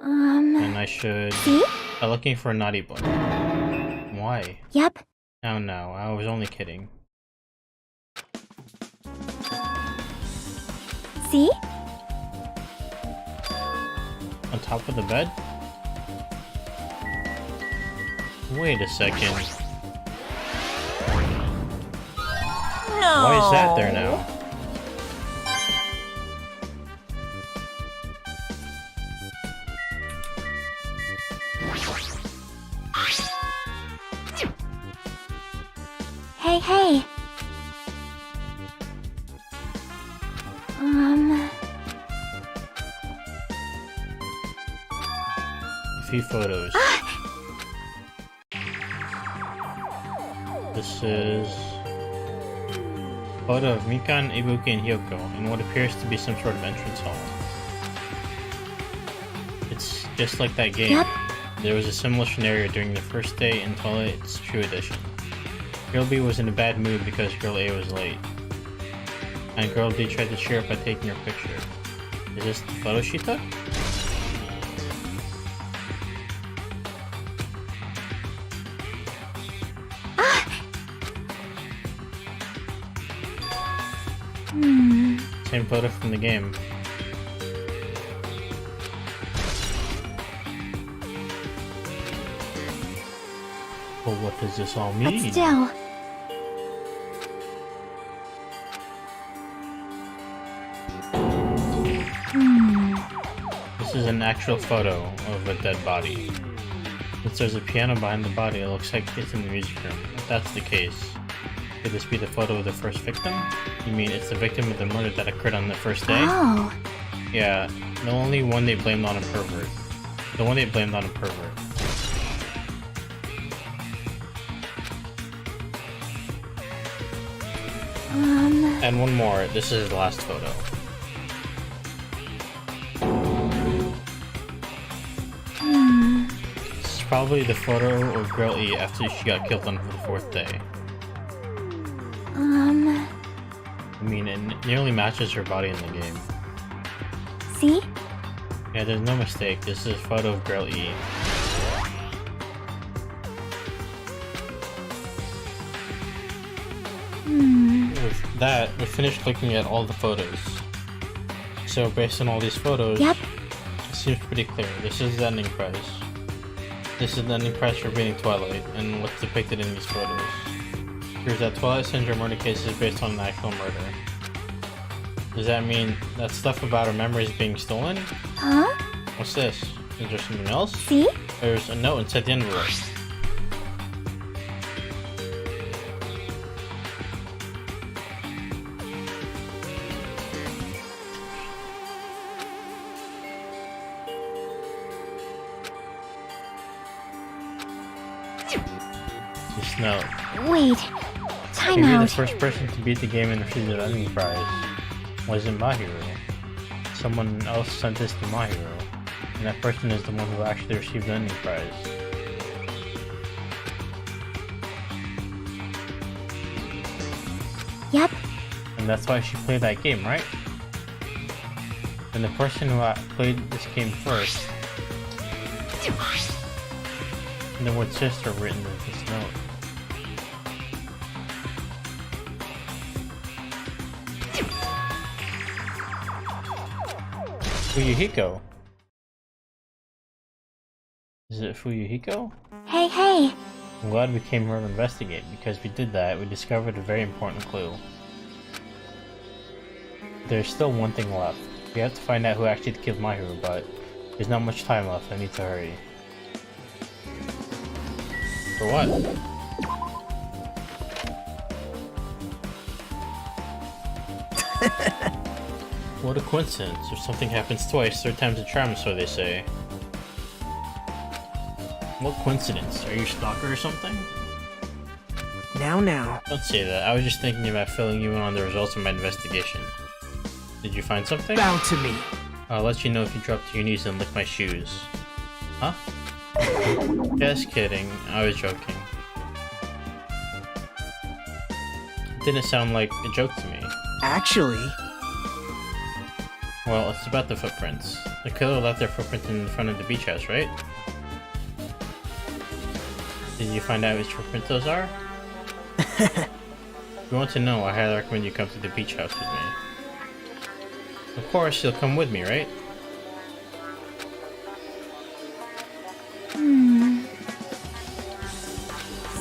Speaker 1: And I should...
Speaker 2: See?
Speaker 1: I'm looking for a naughty boy. Why?
Speaker 2: Yep.
Speaker 1: Oh no, I was only kidding.
Speaker 2: See?
Speaker 1: On top of the bed? Wait a second.
Speaker 2: No.
Speaker 1: Why is that there now?
Speaker 2: Hey, hey.
Speaker 1: A few photos. This is a photo of Mikan, Ibuki, and Hyoko in what appears to be some sort of entrance hall. It's just like that game.
Speaker 2: Yep.
Speaker 1: There was a similar scenario during the first day in Twilight's True Edition. Girl B was in a bad mood because Girl A was late. And Girl D tried to cheer up by taking her picture. Is this the photo she took? Same photo from the game. Well, what does this all mean?
Speaker 2: But still.
Speaker 1: This is an actual photo of a dead body. Since there's a piano behind the body, it looks like it's in the music room. If that's the case, could this be the photo of the first victim? You mean it's the victim of the murder that occurred on the first day?
Speaker 2: Oh.
Speaker 1: Yeah, the only one they blamed on a pervert. The one they blamed on a pervert. And one more, this is the last photo. This is probably the photo of Girl E after she got killed on the fourth day. I mean, it nearly matches her body in the game.
Speaker 2: See?
Speaker 1: Yeah, there's no mistake, this is a photo of Girl E. With that, we finished looking at all the photos. So based on all these photos,
Speaker 2: Yep.
Speaker 1: it seems pretty clear. This is the ending prize. This is the ending prize for beating Twilight, and what's depicted in these photos. Proves that Twilight Syndrome murder case is based on an actual murder. Does that mean that stuff about her memories being stolen?
Speaker 2: Huh?
Speaker 1: What's this? Is there something else?
Speaker 2: See?
Speaker 1: There's a note inside the envelope. This note.
Speaker 2: Wait. Time
Speaker 1: Maybe the
Speaker 2: out.
Speaker 1: first person to beat the game and receive the ending prize wasn't my hero. Someone else sent this to my hero, and that person is the one who actually received the ending prize.
Speaker 2: Yep.
Speaker 1: And that's why she played that game, right? And the person who played this game first, and the word sister written in this note. Fuyuhiko. Is it Fuyuhiko?
Speaker 2: Hey, hey.
Speaker 1: I'm glad we came here to investigate, because we did that, we discovered a very important clue. There's still one thing left. We have to find out who actually killed my hero, but there's not much time left, I need to hurry. For what? What a coincidence. If something happens twice, third time's a charm, so they say. What coincidence? Are you a stalker or something?
Speaker 3: Now.
Speaker 1: Don't say that. I was just thinking about filling you in on the results of my investigation. Did you find something?
Speaker 3: Bow to me.
Speaker 1: I'll let you know if you drop to your knees and lick my shoes. Huh? Just kidding. I was joking. It didn't sound like a joke to me.
Speaker 3: Actually,
Speaker 1: Well, it's about the footprints. The killer left their footprints in front of the beach house, right? Did you find out which footprints those are? If you want to know, I highly recommend you come to the beach house with me. Of course, you'll come with me, right?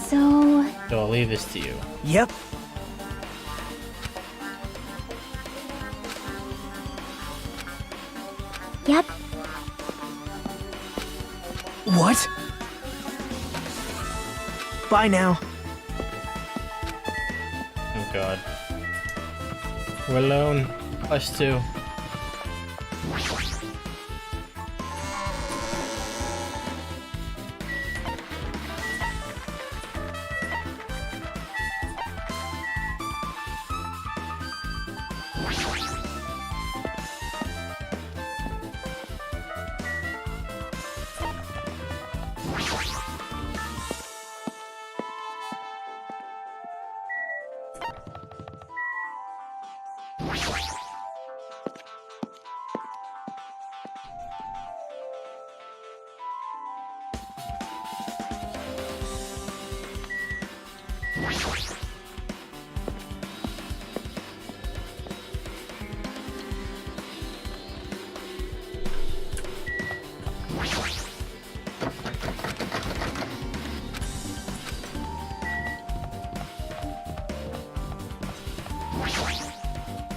Speaker 2: So
Speaker 1: I'll leave this to you.
Speaker 3: Yep.
Speaker 2: yep.
Speaker 3: What? Bye now.
Speaker 1: Oh god. We're alone. Us two.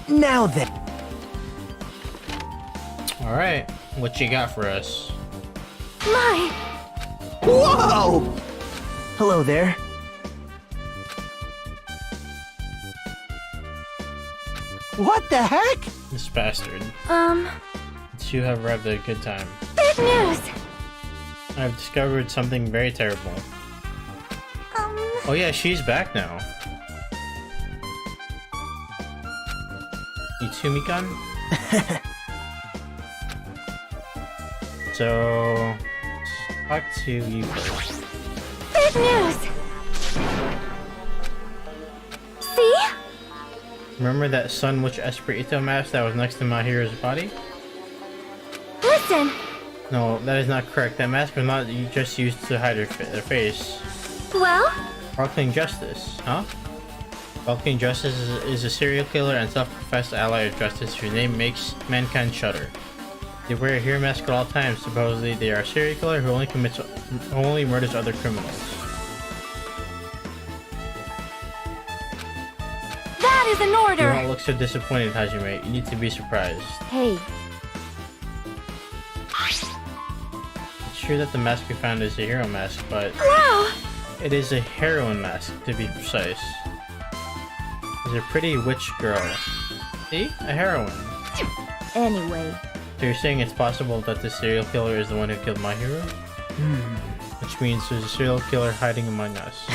Speaker 3: Now then.
Speaker 1: Alright, what you got for us?
Speaker 2: My,
Speaker 3: Whoa! Hello there. What the heck?
Speaker 1: This bastard. You have arrived at a good time.
Speaker 2: bad news.
Speaker 1: I've discovered something very terrible. Oh yeah, she's back now. Itsumi-kan? So... talk to you first.
Speaker 2: Bad news. See?
Speaker 1: Remember that Sun Witch Espirito mask that was next to my hero's body?
Speaker 2: Listen.
Speaker 1: No, that is not correct. That mask was not just used to hide their face.
Speaker 2: Well,
Speaker 1: Sparkling Justice, huh? Sparkling Justice is a serial killer and self-professed ally of justice whose name makes mankind shudder. They wear a hero mask at all times. Supposedly, they are a serial killer who only murders other criminals.
Speaker 2: that is an
Speaker 1: You
Speaker 2: order.
Speaker 1: don't look so disappointed, Hajime. You need to be surprised.
Speaker 2: Hey,
Speaker 1: It's true that the mask we found is a hero mask, but
Speaker 2: wow.
Speaker 1: it is a heroine mask, to be precise. It's a pretty witch girl. See? A heroine.
Speaker 2: Anyway,
Speaker 1: So you're saying it's possible that the serial killer is the one who killed my hero? Which means there's a serial killer hiding among us.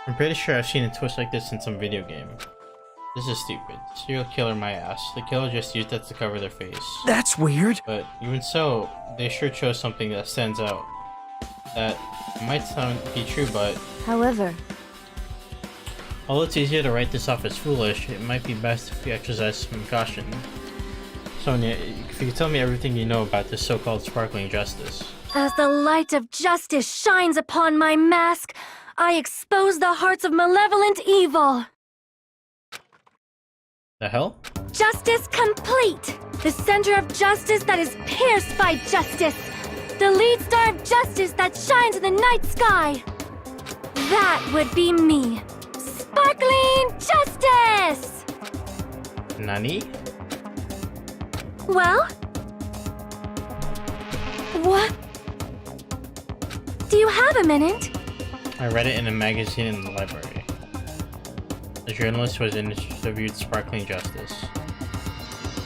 Speaker 1: I'm pretty sure I've seen a twist like this in some video game. This is stupid. Serial killer my ass. The killer just used that to cover their face.
Speaker 3: That's weird.
Speaker 1: But even so, they sure chose something that stands out. That might be true, but
Speaker 2: however,
Speaker 1: although it's easier to write this off as foolish, it might be best if we exercise some caution. Sonia, if you could tell me everything you know about this so-called sparkling justice.
Speaker 2: as the light of justice shines upon my mask, I expose the hearts of malevolent evil.
Speaker 1: The hell?
Speaker 2: Justice complete! The center of justice that is pierced by justice! The lead star of justice that shines in the night sky! That would be me! Sparkling Justice!
Speaker 1: Nani?
Speaker 2: Well? What? Do you have a minute?
Speaker 1: I read it in a magazine in the library. The journalist was interviewed Sparkling Justice.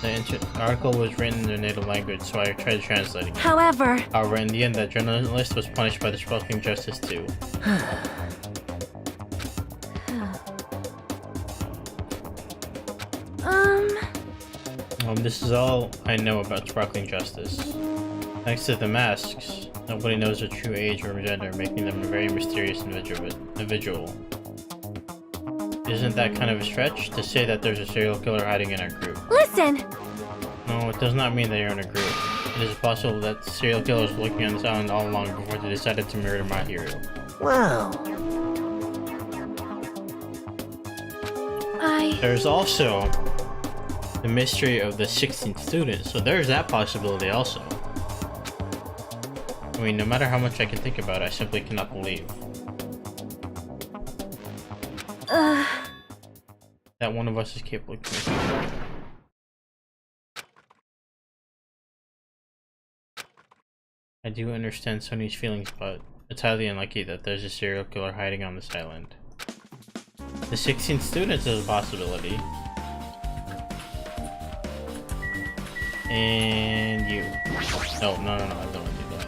Speaker 1: The article was written in their native language, so I tried translating it.
Speaker 2: However,
Speaker 1: In the end, that journalist was punished by the Sparkling Justice too. This is all I know about Sparkling Justice. Thanks to the masks, nobody knows their true age or gender, making them a very mysterious individual. Isn't that kind of a stretch to say that there's a serial killer hiding in our group?
Speaker 2: listen!
Speaker 1: No, it does not mean that you're in a group. It is possible that the serial killer was looking on this island all along before they decided to murder my hero.
Speaker 3: Wow.
Speaker 1: There's also the mystery of the 16th student, so there's that possibility also. I mean, no matter how much I can think about it, I simply cannot believe that one of us is capable of committing. I do understand Sonny's feelings, but it's highly unlikely that there's a serial killer hiding on this island. The 16 students is a possibility. And you. No, I don't want to do that.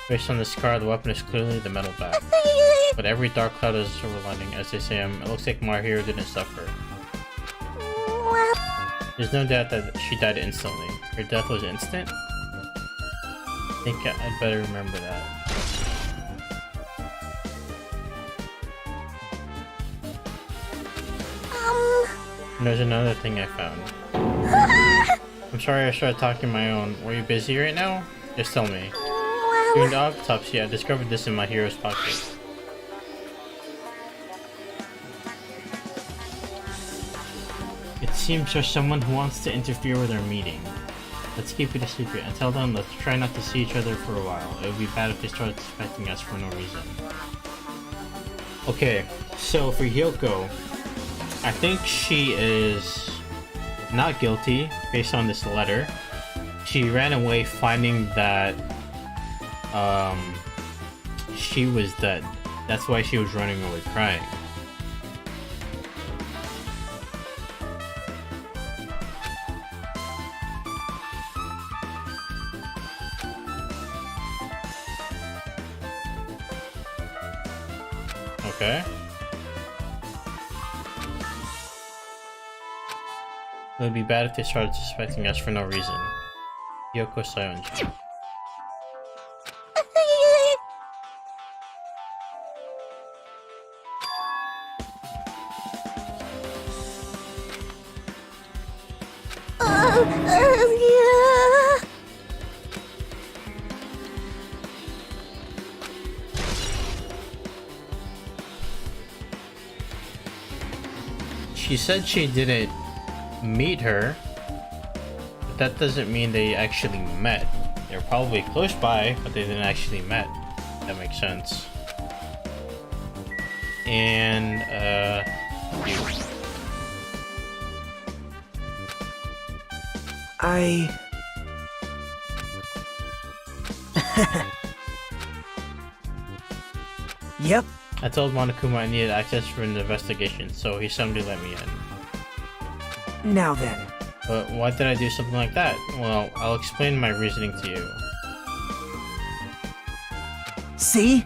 Speaker 1: Based on the scar, the weapon is clearly the metal bat. But every dark cloud has a silver lining. As they say, it looks like my hero didn't suffer. There's no doubt that she died instantly. Her death was instant? I think I'd better remember that. And there's another thing I found. I'm sorry I started talking my own. Were you busy right now? Just tell me. During the autopsy, I discovered this in my hero's pocket. It seems there's someone who wants to interfere with our meeting. Let's keep it a secret. Until then, let's try not to see each other for a while. It would be bad if they started suspecting us for no reason. Okay, so for Hyoko, I think she is not guilty based on this letter. She ran away finding that she was dead. That's why she was running away crying. Okay. It would be bad if they started suspecting us for no reason. Yoko Sayonji. She said she didn't meet her, but that doesn't mean they actually met. They're probably close by, but they didn't actually met. That makes sense. And, you.
Speaker 3: Yep.
Speaker 1: I told Monokuma I needed access for an investigation, so he suddenly let me in.
Speaker 3: Now then.
Speaker 1: But why did I do something like that? Well, I'll explain my reasoning to you.
Speaker 3: See?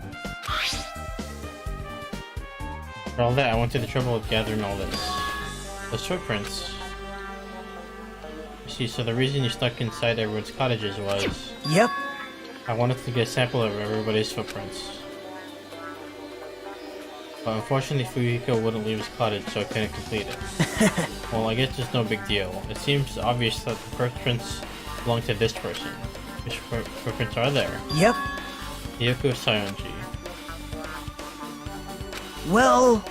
Speaker 1: For all that, I went to the trouble of gathering all this. Those footprints. You see, so the reason you stuck inside everyone's cottages was...
Speaker 3: Yep.
Speaker 1: I wanted to get a sample of everybody's footprints. But unfortunately, Fuyuhiko wouldn't leave his cottage, so I couldn't complete it. Well, I guess it's no big deal. It seems obvious that the footprints belong to this person. Which footprints are there?
Speaker 3: Yep.
Speaker 1: Yoko Sayonji.
Speaker 3: Well...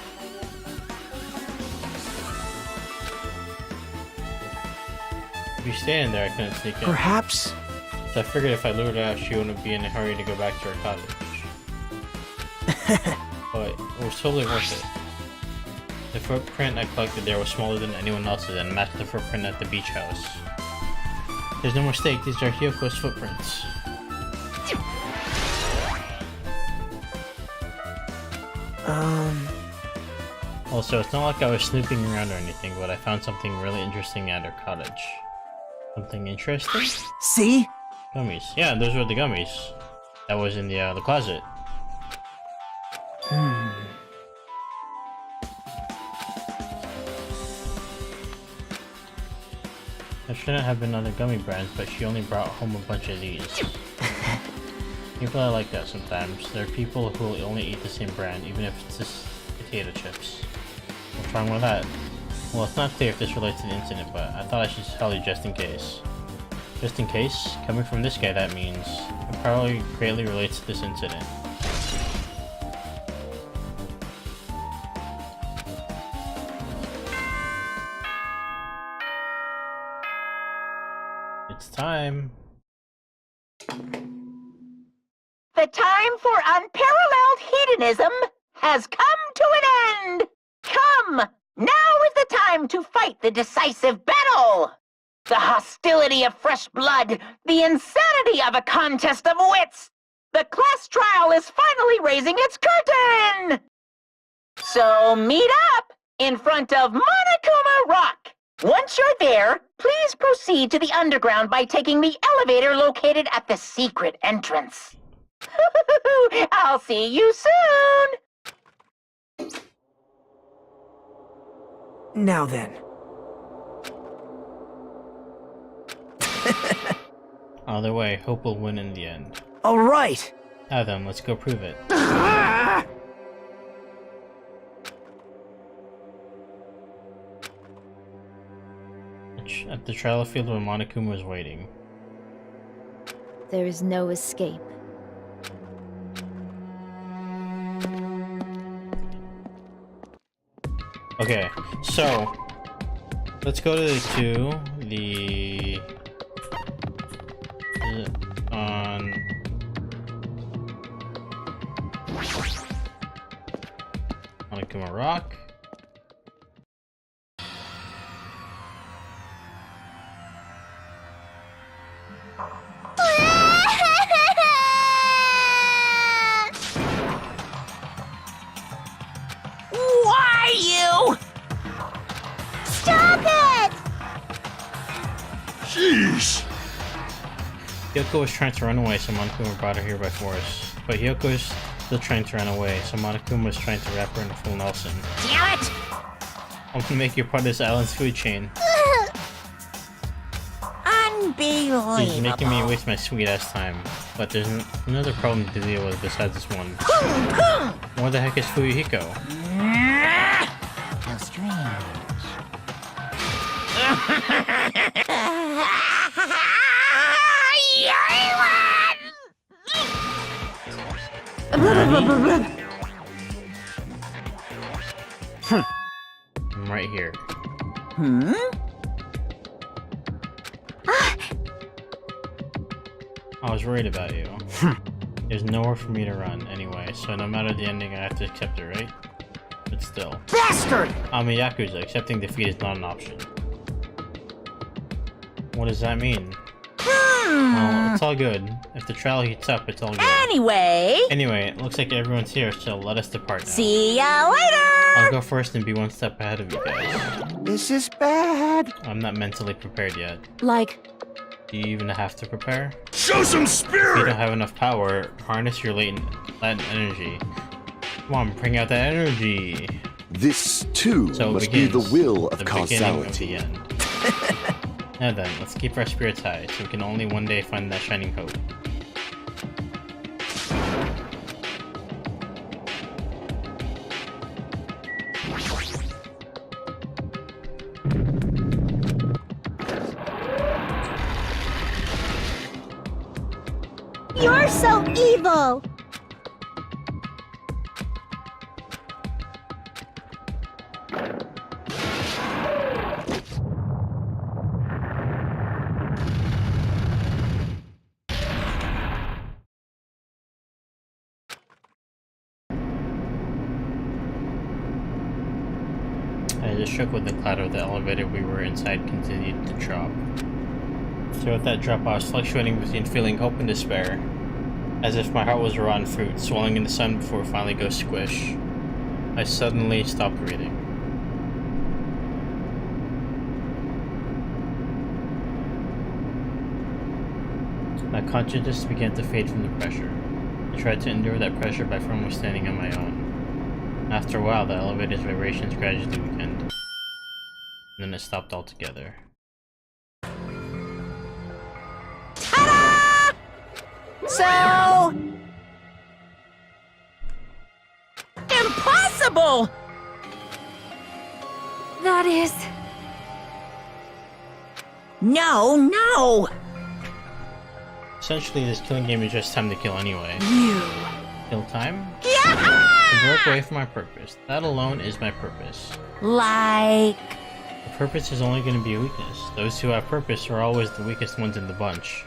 Speaker 1: If you stay in there, I couldn't sneak in.
Speaker 3: Perhaps...
Speaker 1: So I figured if I lured her out, she wouldn't be in a hurry to go back to her cottage. But it was totally worth it. The footprint I collected there was smaller than anyone else's and matched the footprint at the beach house. There's no mistake, these are Hyoko's footprints. Also, it's not like I was snooping around or anything, but I found something really interesting at her cottage. Something interesting?
Speaker 3: See?
Speaker 1: Gummies. Yeah, those were the gummies. That was in the closet. There shouldn't have been other gummy brands, but she only brought home a bunch of these. People are like that sometimes. There are people who will only eat the same brand, even if it's just potato chips. What's wrong with that? Well, it's not clear if this relates to the incident, but I thought I should tell you just in case. Just in case? Coming from this guy, that means it probably greatly relates to this incident. It's time.
Speaker 4: The time for unparalleled hedonism has come to an end! Come! Now is the time to fight the decisive battle! The hostility of fresh blood, the insanity of a contest of wits! The class trial is finally raising its curtain! So meet up in front of Monokuma Rock! Once you're there, please proceed to the underground by taking the elevator located at the secret entrance. I'll see you soon!
Speaker 5: Now then.
Speaker 1: Either way, hope will win in the end.
Speaker 5: All right.
Speaker 1: Now then, let's go prove it. At the trial field where Monokuma was waiting.
Speaker 2: There is no escape.
Speaker 1: Okay, so let's go to the on Monokuma Rock.
Speaker 3: Why you?
Speaker 4: Stop it!
Speaker 6: Sheesh!
Speaker 1: Hyoko was trying to run away, so Monokuma brought her here by force. But Hyoko is still trying to run away, so Monokuma was trying to wrap her in a full Nelson.
Speaker 4: Damn it!
Speaker 1: I'm gonna make you part of this island's food chain.
Speaker 4: Unbelievable.
Speaker 1: He's making me waste my sweet ass time. But there's another problem to deal with besides this one. What the heck is Fuyuhiko?
Speaker 4: How strange.
Speaker 1: I'm right here. I was worried about you. There's nowhere for me to run anyway, so no matter the ending, I have to accept it, right? But still.
Speaker 5: Bastard!
Speaker 1: I'm a Yakuza. Accepting defeat is not an option. What does that mean? Well, it's all good. If the trial heats up, it's all good.
Speaker 4: Anyway,
Speaker 1: Anyway, it looks like everyone's here, so let us depart now.
Speaker 4: see ya later!
Speaker 1: I'll go first and be one step ahead of you guys.
Speaker 5: This is bad.
Speaker 1: I'm not mentally prepared yet.
Speaker 2: Like,
Speaker 1: Do you even have to prepare?
Speaker 6: Show some
Speaker 1: If you don't
Speaker 6: spirit!
Speaker 1: have enough power, harness your latent energy. Come on, bring out that energy!
Speaker 6: This, too,
Speaker 1: So it
Speaker 6: must be
Speaker 1: begins.
Speaker 6: the will of
Speaker 1: The beginning of the
Speaker 6: causality.
Speaker 1: end. Now then, let's keep our spirits high, so we can only one day find that shining hope.
Speaker 2: you're so evil!
Speaker 1: I just shook with the clatter of the elevator we were inside continued to drop. Throughout that drop, I was fluctuating between feeling hope and despair, as if my heart was a rotten fruit, swelling in the sun before it finally goes squish. I suddenly stopped breathing. My consciousness began to fade from the pressure. I tried to endure that pressure by firmly standing on my own. After a while, the elevator's vibrations gradually weakened. And then it stopped altogether.
Speaker 4: So... impossible!
Speaker 2: That is...
Speaker 3: No, no!
Speaker 1: Essentially, this killing game is just time to kill anyway.
Speaker 3: You.
Speaker 1: Kill time? To break away from my purpose. That alone is my purpose.
Speaker 2: Like...
Speaker 1: The purpose is only going to be a weakness. Those who have purpose are always the weakest ones in the bunch.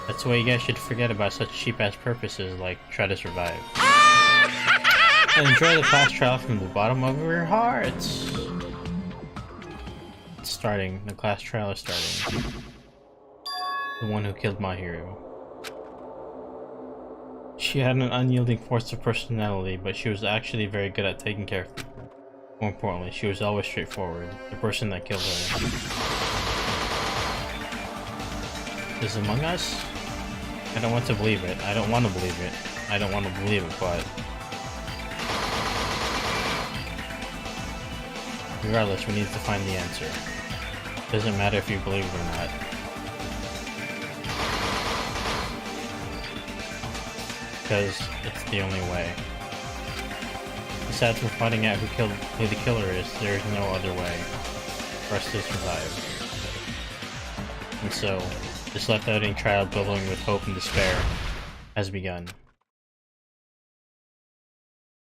Speaker 1: That's why you guys should forget about such cheap-ass purposes like try to survive. And enjoy the class trial from the bottom of your hearts. It's starting. The class trial is starting. The one who killed my hero. She had an unyielding force of personality, but she was actually very good at taking care of people. More importantly, she was always straightforward. The person that killed her. Is Among Us? I don't want to believe it. I don't want to believe it. I don't want to believe it, but... regardless, we need to find the answer. Doesn't matter if you believe it or not. Because it's the only way. Besides from finding out who the killer is, there is no other way for us to survive. And so, this left-outing trial billowing with hope and despair has begun.